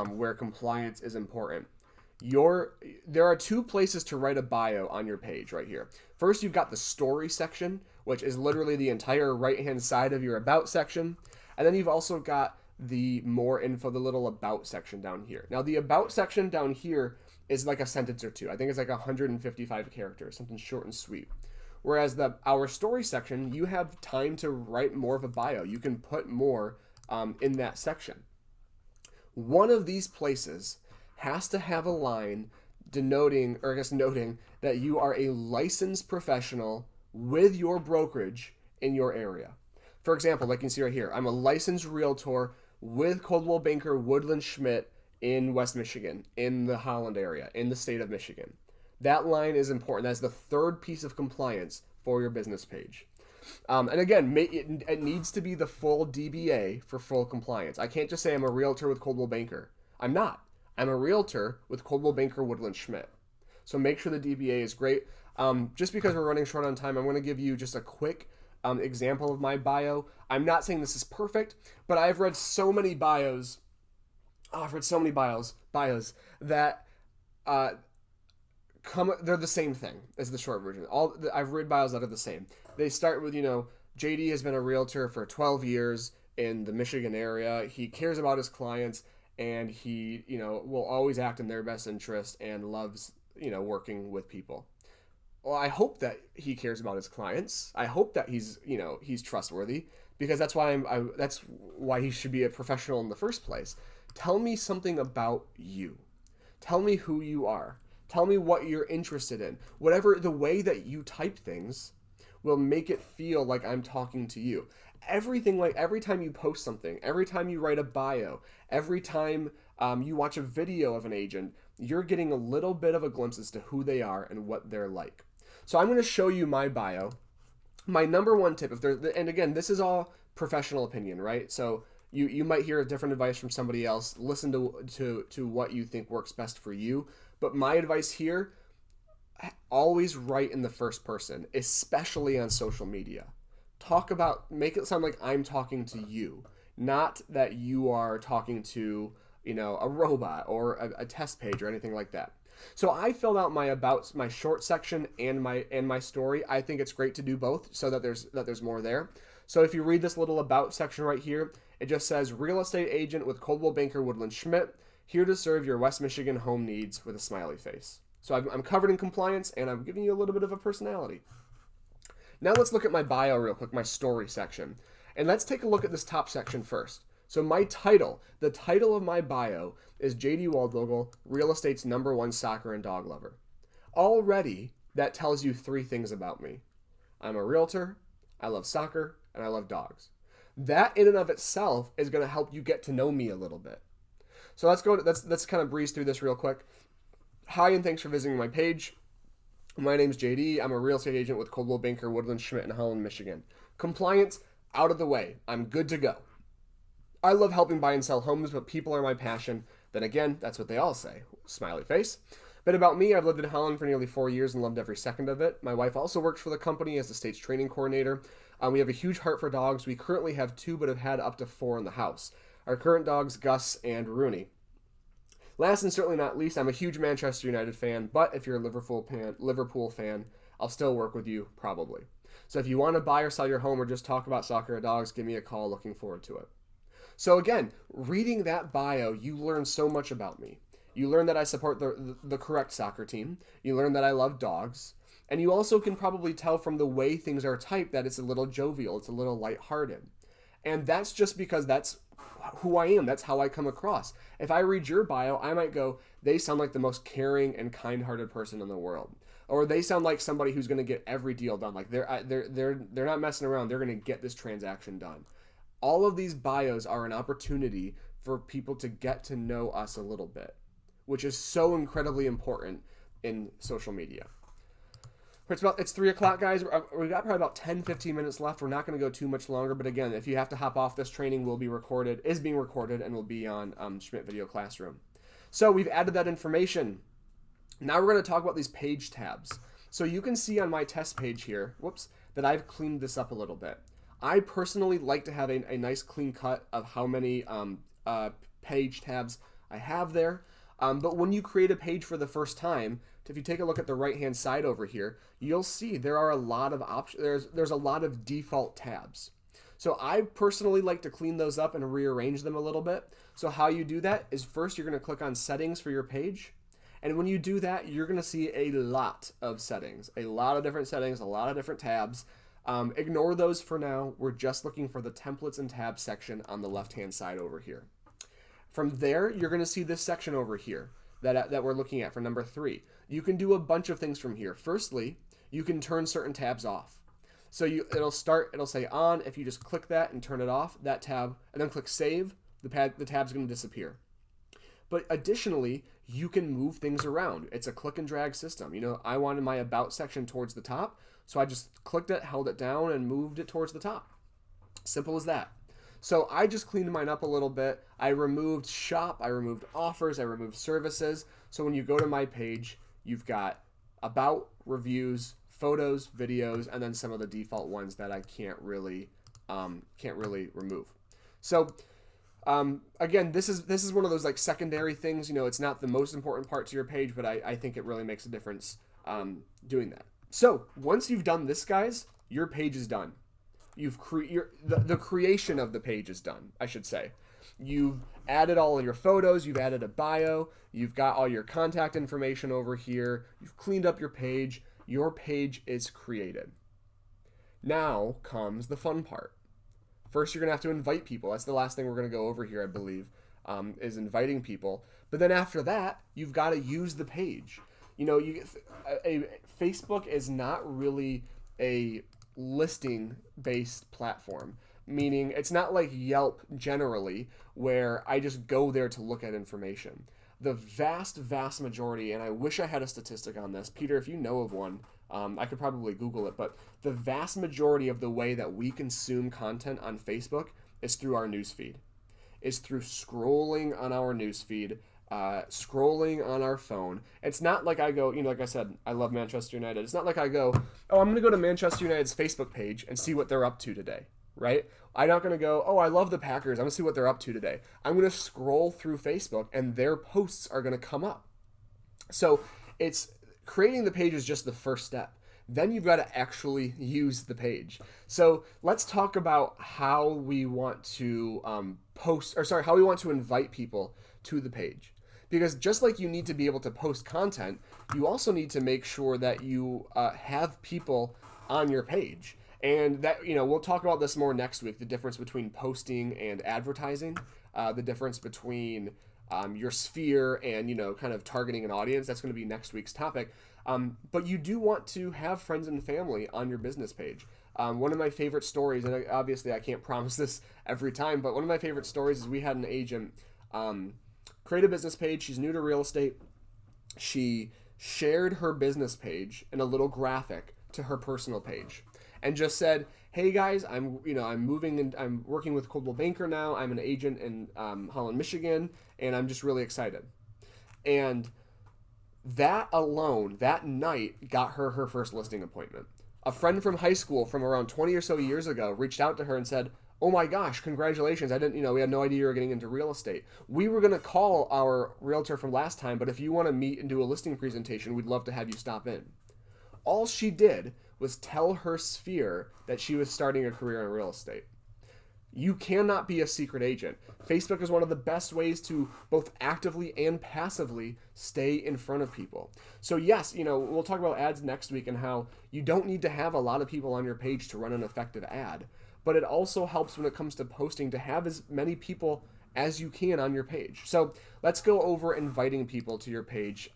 where compliance is important. There are two places to write a bio on your page right here. First, you've got the story section, which is literally the entire right-hand side of your about section. And then you've also got the more info, the little about section down here. Now, the about section down here is like a sentence or two. I think it's like 155 characters, something short and sweet. Whereas our story section, you have time to write more of a bio. You can put more in that section. One of these places has to have a line noting that you are a licensed professional with your brokerage in your area. For example, like you can see right here, I'm a licensed realtor with Coldwell Banker Woodland Schmidt in West Michigan, in the Holland area, in the state of Michigan. That line is important. That's the third piece of compliance for your business page. And again, it needs to be the full DBA for full compliance. I can't just say I'm a realtor with Coldwell Banker. I'm not. I'm a realtor with Coldwell Banker Woodland Schmidt. So make sure the DBA is great. Just because we're running short on time, I'm going to give you just a quick example of my bio. I'm not saying this is perfect, but I've read so many bios. Oh, I've read so many bios that they're the same thing as the short version. I've read bios that are the same. They start with, JD has been a realtor for 12 years in the Michigan area. He cares about his clients, and he, will always act in their best interest and loves, working with people. Well, I hope that he cares about his clients. I hope that he's trustworthy, because that's why he should be a professional in the first place. Tell me something about you. Tell me who you are. Tell me what you're interested in. Whatever the way that you type things will make it feel like I'm talking to you. Everything, like every time you post something, every time you write a bio, every time you watch a video of an agent, you're getting a little bit of a glimpse as to who they are and what they're like. So I'm going to show you my bio. My number one tip, and again, this is all professional opinion, right? So you might hear a different advice from somebody else. Listen to what you think works best for you. But my advice here, always write in the first person, especially on social media. Make it sound like I'm talking to you, not that you are talking to, a robot or a test page or anything like that. So I filled out my short section and my story. I think it's great to do both so that there's more there. So if you read this little about section right here, it just says real estate agent with Coldwell Banker Woodland Schmidt, here to serve your West Michigan home needs, with a smiley face. So I'm covered in compliance, and I'm giving you a little bit of a personality. Now let's look at my bio real quick, my story section. And let's take a look at this top section first. So the title of my bio is JD Waldvogel, real estate's #1 soccer and dog lover. Already, that tells you 3 things about me. I'm a realtor, I love soccer, and I love dogs. That in and of itself is going to help you get to know me a little bit. So let's kind of breeze through this real quick. Hi, and thanks for visiting my page. My name's JD. I'm a real estate agent with Coldwell Banker Woodland Schmidt in Holland, Michigan. Compliance out of the way. I'm good to go. I love helping buy and sell homes, but people are my passion. Then again, that's what they all say. Smiley face. Bit about me, I've lived in Holland for nearly 4 years and loved every second of it. My wife also works for the company as the state's training coordinator. We have a huge heart for dogs. We currently have 2, but have had up to 4 in the house. Our current dogs, Gus and Rooney. Last and certainly not least, I'm a huge Manchester United fan, but if you're a Liverpool fan, I'll still work with you, probably. So if you want to buy or sell your home or just talk about soccer or dogs, give me a call. Looking forward to it. So again, reading that bio, you learn so much about me. You learn that I support the correct soccer team. You learn that I love dogs. And you also can probably tell from the way things are typed that it's a little jovial, it's a little lighthearted. And that's just because that's who I am. That's how I come across. If I read your bio, I might go, they sound like the most caring and kind-hearted person in the world. Or they sound like somebody who's going to get every deal done. Like they're not messing around. They're going to get this transaction done. All of these bios are an opportunity for people to get to know us a little bit, which is so incredibly important in social media. It's 3 o'clock, guys. We've got probably about 10-15 minutes left. We're not going to go too much longer, but again, if you have to hop off, this training is being recorded, and will be on Schmidt Video Classroom. So we've added that information. Now we're going to talk about these page tabs. So you can see on my test page here, that I've cleaned this up a little bit. I personally like to have a nice clean cut of how many page tabs I have there. But when you create a page for the first time, if you take a look at the right-hand side over here, you'll see there are a lot of options. There's a lot of default tabs. So I personally like to clean those up and rearrange them a little bit. So how you do that is first you're going to click on settings for your page. And when you do that, you're going to see a lot of settings, a lot of different settings, a lot of different tabs. Ignore those for now. We're just looking for the templates and tabs section on the left-hand side over here. From there, you're going to see this section over here that we're looking at for number 3. You can do a bunch of things from here. Firstly, you can turn certain tabs off. So it'll say on. If you just click that and turn it off, that tab, and then click save, the tab's going to disappear. But additionally, you can move things around. It's a click and drag system. I wanted my about section towards the top, so I just clicked it, held it down, and moved it towards the top. Simple as that. So I just cleaned mine up a little bit. I removed shop, I removed offers, I removed services. So when you go to my page, you've got about, reviews, photos, videos, and then some of the default ones that I can't really remove. So again, this is one of those like secondary things. You know, it's not the most important part to your page, but I think it really makes a difference doing that. So once you've done this, guys, your page is done. You've the creation of the page is done, I should say. You've added all of your photos, you've added a bio, you've got all your contact information over here, you've cleaned up your page is created. Now comes the fun part. First, you're going to have to invite people. That's the last thing we're going to go over here, I believe, is inviting people. But then after that, you've got to use the page. You know, Facebook is not really a listing-based platform, meaning it's not like Yelp generally, where I just go there to look at information. The vast majority, and I wish I had a statistic on this, Peter, if you know of one, I could probably Google it, but the vast majority of the way that we consume content on Facebook is through our newsfeed, is through scrolling on our newsfeed, scrolling on our phone. It's not like I go, you know, like I said, I love Manchester United. It's not like I go, oh, I'm going to go to Manchester United's Facebook page and see what they're up to today, right? I'm not going to go, oh, I love the Packers. I'm going to see what they're up to today. I'm going to scroll through Facebook and their posts are going to come up. So it's creating the page is just the first step. Then you've got to actually use the page. So let's talk about how we want to how we want to invite people to the page. Because just like you need to be able to post content, you also need to make sure that you have people on your page. And that, you know, we'll talk about this more next week, the difference between posting and advertising, the difference between your sphere and, you know, kind of targeting an audience. That's going to be next week's topic. But you do want to have friends and family on your business page. One of my favorite stories, and obviously I can't promise this every time, but one of my favorite stories is we had an agent create a business page. She's new to real estate. She shared her business page in a little graphic to her personal page and just said, hey guys, I'm moving and I'm working with Coldwell Banker now. I'm an agent in Holland, Michigan, and I'm just really excited. And that alone, that night, got her first listing appointment. A friend from high school from around 20 or so years ago reached out to her and said, oh my gosh, congratulations. We had no idea you were getting into real estate. We were going to call our realtor from last time, but if you want to meet and do a listing presentation, we'd love to have you stop in. All she did was tell her sphere that she was starting a career in real estate. You cannot be a secret agent. Facebook is one of the best ways to both actively and passively stay in front of people. So yes, we'll talk about ads next week and how you don't need to have a lot of people on your page to run an effective ad. But it also helps when it comes to posting to have as many people as you can on your page. So let's go over inviting people to your page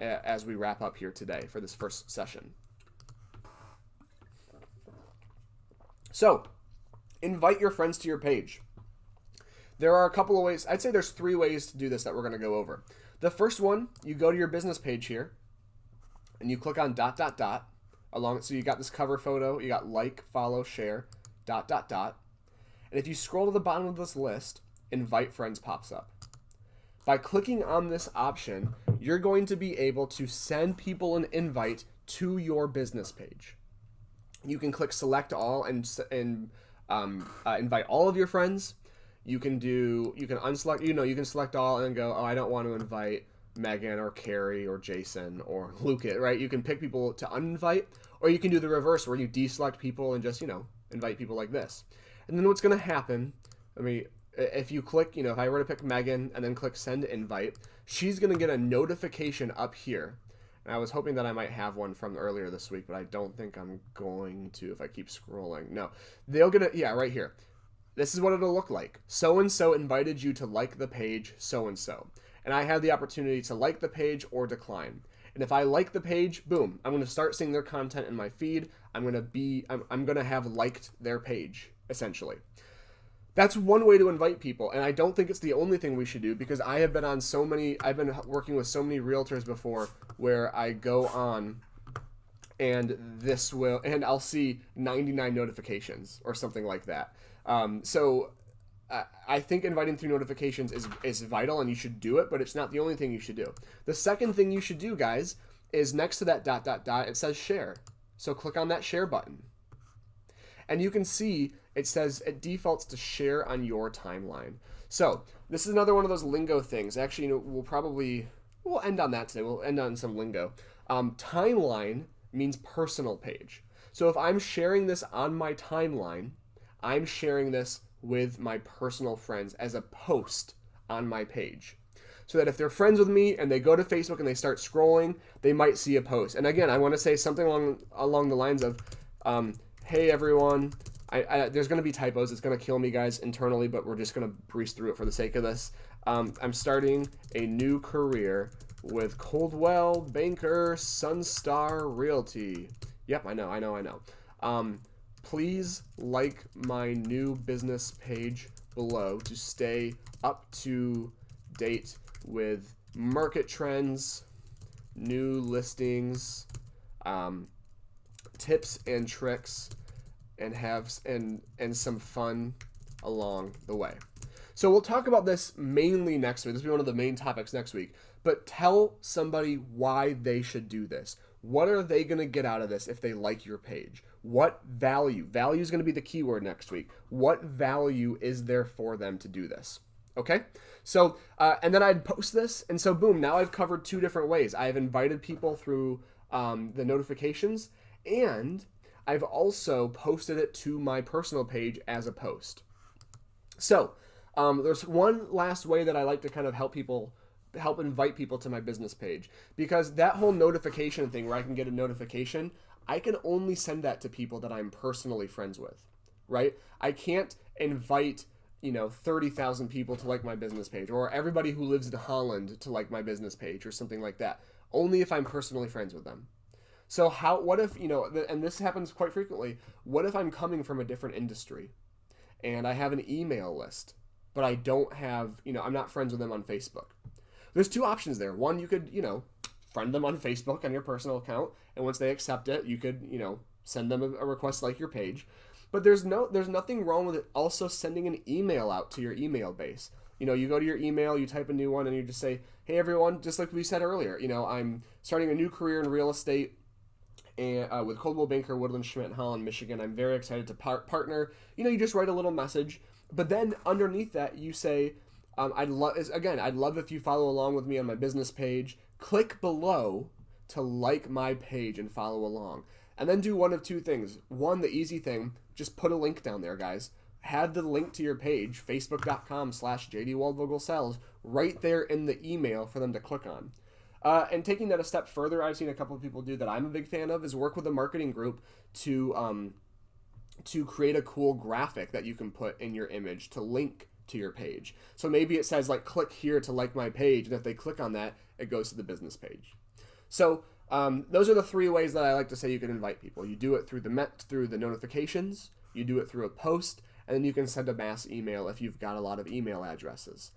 as we wrap up here today for this first session. So invite your friends to your page. There are a couple of ways. I'd say there's 3 ways to do this that we're going to go over. The first one, you go to your business page here and you click on ... So you got this cover photo, you got like, follow, share, ... And if you scroll to the bottom of this list, invite friends pops up. By clicking on this option, you're going to be able to send people an invite to your business page. You can click select all and invite all of your friends. You can unselect, you can select all and then go, oh, I don't want to invite Megan or Carrie or Jason or Luke, right? You can pick people to uninvite, or you can do the reverse where you deselect people and just, invite people like this. And then what's going to happen, if you click, if I were to pick Megan and then click send invite, she's going to get a notification up here. And I was hoping that I might have one from earlier this week, but I don't think I'm going to if I keep scrolling. No, they'll get right here. This is what it'll look like. So-and-so invited you to like the page so-and-so. And I have the opportunity to like the page or decline. And if I like the page, boom, I'm going to start seeing their content in my feed. I'm going to have liked their page, essentially. That's one way to invite people, and I don't think it's the only thing we should do, because I've been working with so many realtors before where I go on and I'll see 99 notifications or something like that. So I think inviting through notifications is vital, and you should do it, but it's not the only thing you should do. The second thing you should do, guys, is next to that ... it says share. So click on that share button. And you can see it says it defaults to share on your timeline. So this is another one of those lingo things. Actually, we'll end on that today. We'll end on some lingo. Timeline means personal page. So if I'm sharing this on my timeline, I'm sharing this with my personal friends as a post on my page. So that if they're friends with me and they go to Facebook and they start scrolling, they might see a post. And again, I want to say something along the lines of, hey everyone, there's going to be typos. It's going to kill me, guys, internally, but we're just going to breeze through it for the sake of this. I'm starting a new career with Coldwell Banker Sunstar Realty. Yep, I know. Please like my new business page below to stay up to date with market trends, new listings, tips and tricks, and some fun along the way. So we'll talk about this mainly next week. This will be one of the main topics next week. But tell somebody why they should do this. What are they going to get out of this if they like your page? What value? Value is going to be the keyword next week. What value is there for them to do this? Okay? So, and then I'd post this. And so, boom, now I've covered two different ways. I've invited people through the notifications, and I've also posted it to my personal page as a post. So, there's one last way that I like to kind of help invite people to my business page, because that whole notification thing where I can get a notification, I can only send that to people that I'm personally friends with, right? I can't invite 30,000 people to like my business page, or everybody who lives in Holland to like my business page, or something like that. Only if I'm personally friends with them. So what if, and this happens quite frequently, what if I'm coming from a different industry and I have an email list, but I don't have, I'm not friends with them on Facebook? There's two options there. One, you could, friend them on Facebook on your personal account, and once they accept it, you could, send them a request like your page. But there's nothing wrong with it also sending an email out to your email base. You go to your email, you type a new one, and you just say, hey everyone, just like we said earlier, I'm starting a new career in real estate and with Coldwell Banker, Woodland, Schmidt, Holland, Michigan. I'm very excited to partner. You just write a little message, but then underneath that you say, I'd love if you follow along with me on my business page. Click below to like my page and follow along. And then do one of two things. One, the easy thing, just put a link down there, guys. Have the link to your page, facebook.com/JDWaldvogelSells, right there in the email for them to click on. And taking that a step further, I've seen a couple of people do that I'm a big fan of, is work with a marketing group to create a cool graphic that you can put in your image to link to your page. So maybe it says click here to like my page, and if they click on that, it goes to the business page. So those are the three ways that I like to say you can invite people. You do it through the notifications, you do it through a post, and then you can send a mass email if you've got a lot of email addresses.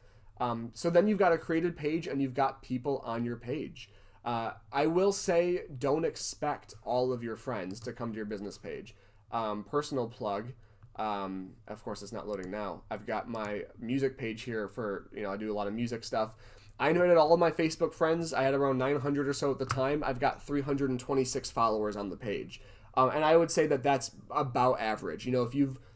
So then you've got a created page and you've got people on your page. I will say, don't expect all of your friends to come to your business page. Personal plug. Of course, it's not loading now. I've got my music page here for, I do a lot of music stuff. I invited all of my Facebook friends. I had around 900 or so at the time. I've got 326 followers on the page. And I would say that that's about average.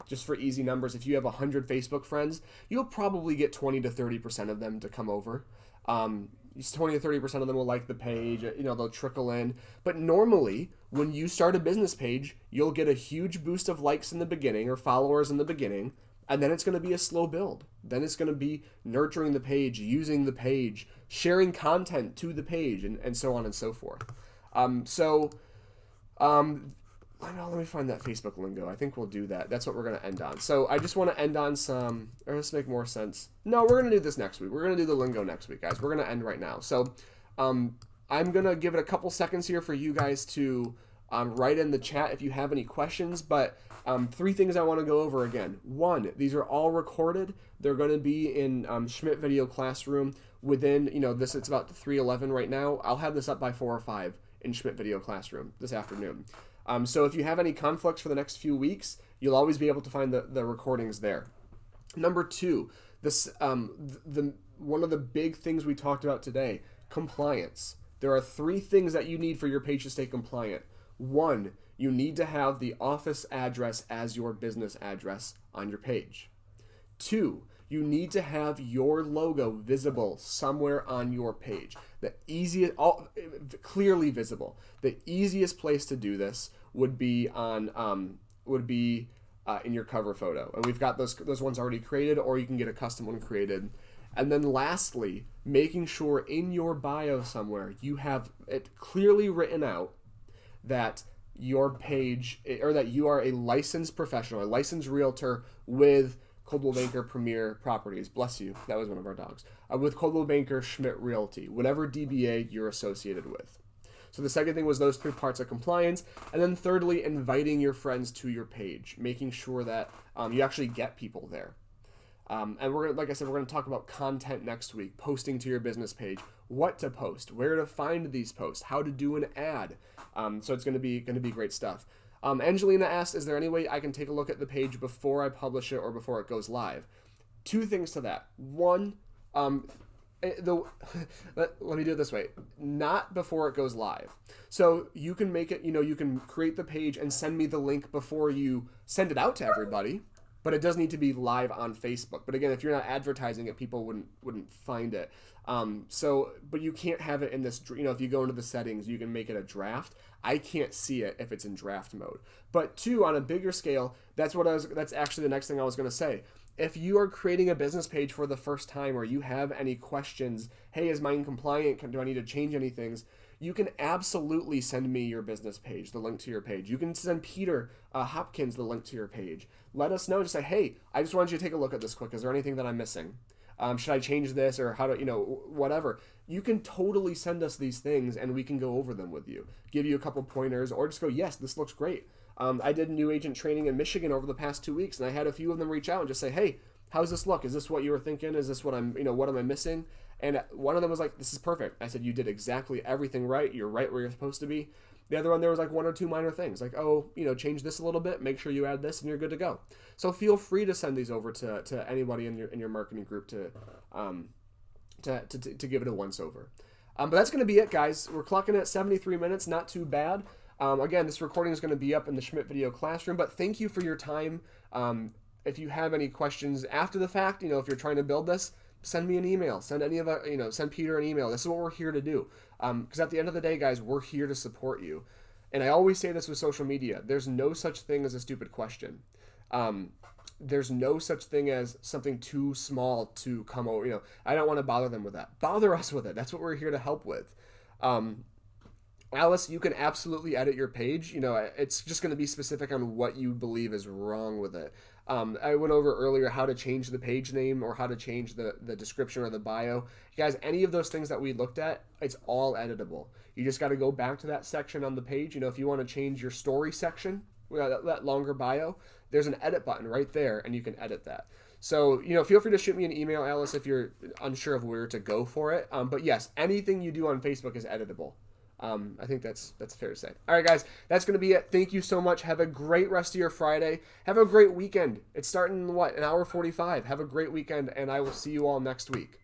Just for easy numbers, if you have 100 Facebook friends, you'll probably get 20 to 30% of them to come over. 20 to 30% of them will like the page, they'll trickle in. But normally, when you start a business page, you'll get a huge boost of likes in the beginning or followers in the beginning, and then it's going to be a slow build. Then it's going to be nurturing the page, using the page, sharing content to the page, and so on and so forth. Let me find that Facebook lingo. I think we'll do that. That's what we're going to end on. So I just want to end on or let's make more sense. No, we're going to do this next week. We're going to do the lingo next week, guys. We're going to end right now. So I'm going to give it a couple seconds here for you guys to write in the chat if you have any questions. But three things I want to go over again. One, these are all recorded. They're going to be in Schmidt Video Classroom within, it's about 3:11 right now. I'll have this up by 4 or 5 in Schmidt Video Classroom this afternoon. So if you have any conflicts for the next few weeks, you'll always be able to find the recordings there. Number two, this one of the big things we talked about today, compliance. There are 3 things that you need for your page to stay compliant. 1, you need to have the office address as your business address on your page. 2, you need to have your logo visible somewhere on your page. The easiest, clearly visible. The easiest place to do this would be on in your cover photo, and we've got those ones already created, or you can get a custom one created. And then lastly, making sure in your bio somewhere you have it clearly written out that your page, or that you are a licensed professional, a licensed realtor with Coldwell Banker Premier Properties. Bless you. That was one of our dogs. With Coldwell Banker Schmidt Realty, whatever DBA you're associated with. So the second thing was those 3 parts of compliance. And then thirdly, inviting your friends to your page, making sure that you actually get people there. And we're gonna, like I said, we're going to talk about content next week, posting to your business page, what to post, where to find these posts, how to do an ad. So it's going to be great stuff. Angelina asked, is there any way I can take a look at the page before I publish it or before it goes live? 2 things to that. 1, let me do it this way. Not before it goes live. So you can make it, you can create the page and send me the link before you send it out to everybody, but it does need to be live on Facebook. But again, if you're not advertising it, people wouldn't find it. But you can't have it in this, if you go into the settings, you can make it a draft. I can't see it if it's in draft mode. But 2, on a bigger scale, that's actually the next thing I was going to say. If you are creating a business page for the first time, or you have any questions, hey, is mine compliant? Do I need to change any things? You can absolutely send me your business page, the link to your page. You can send Peter Hopkins the link to your page. Let us know. Just say, hey, I just wanted you to take a look at this quick. Is there anything that I'm missing? Should I change this, or how to, whatever. You can totally send us these things and we can go over them with you, give you a couple pointers, or just go, yes, this looks great. I did new agent training in Michigan over the past 2 weeks, and I had a few of them reach out and just say, hey, how's this look? Is this what you were thinking? Is this what what am I missing? And one of them was like, this is perfect. I said, you did exactly everything right. You're right where you're supposed to be. The other one, there was like 1 or 2 minor things, like, oh, change this a little bit, make sure you add this, and you're good to go. So feel free to send these over to anybody in your marketing group to give it a once over. But that's going to be it, guys. We're clocking at 73 minutes, not too bad. Again, this recording is going to be up in the Schmidt Video Classroom, but thank you for your time. If you have any questions after the fact, if you're trying to build this, send me an email. Send send Peter an email. This is what we're here to do. Because at the end of the day, guys, we're here to support you. And I always say this with social media. There's no such thing as a stupid question. There's no such thing as something too small to come over. I don't want to bother them with that. Bother us with it. That's what we're here to help with. Alice, you can absolutely edit your page. It's just going to be specific on what you believe is wrong with it. I went over earlier how to change the page name or how to change the description or the bio. You guys, any of those things that we looked at, it's all editable. You just got to go back to that section on the page. If you want to change your story section, that longer bio, there's an edit button right there, and you can edit that. So, feel free to shoot me an email, Alice, if you're unsure of where to go for it. But yes, anything you do on Facebook is editable. I think that's fair to say. All right, guys, that's going to be it. Thank you so much. Have a great rest of your Friday. Have a great weekend. It's starting in, an hour 45. Have a great weekend, and I will see you all next week.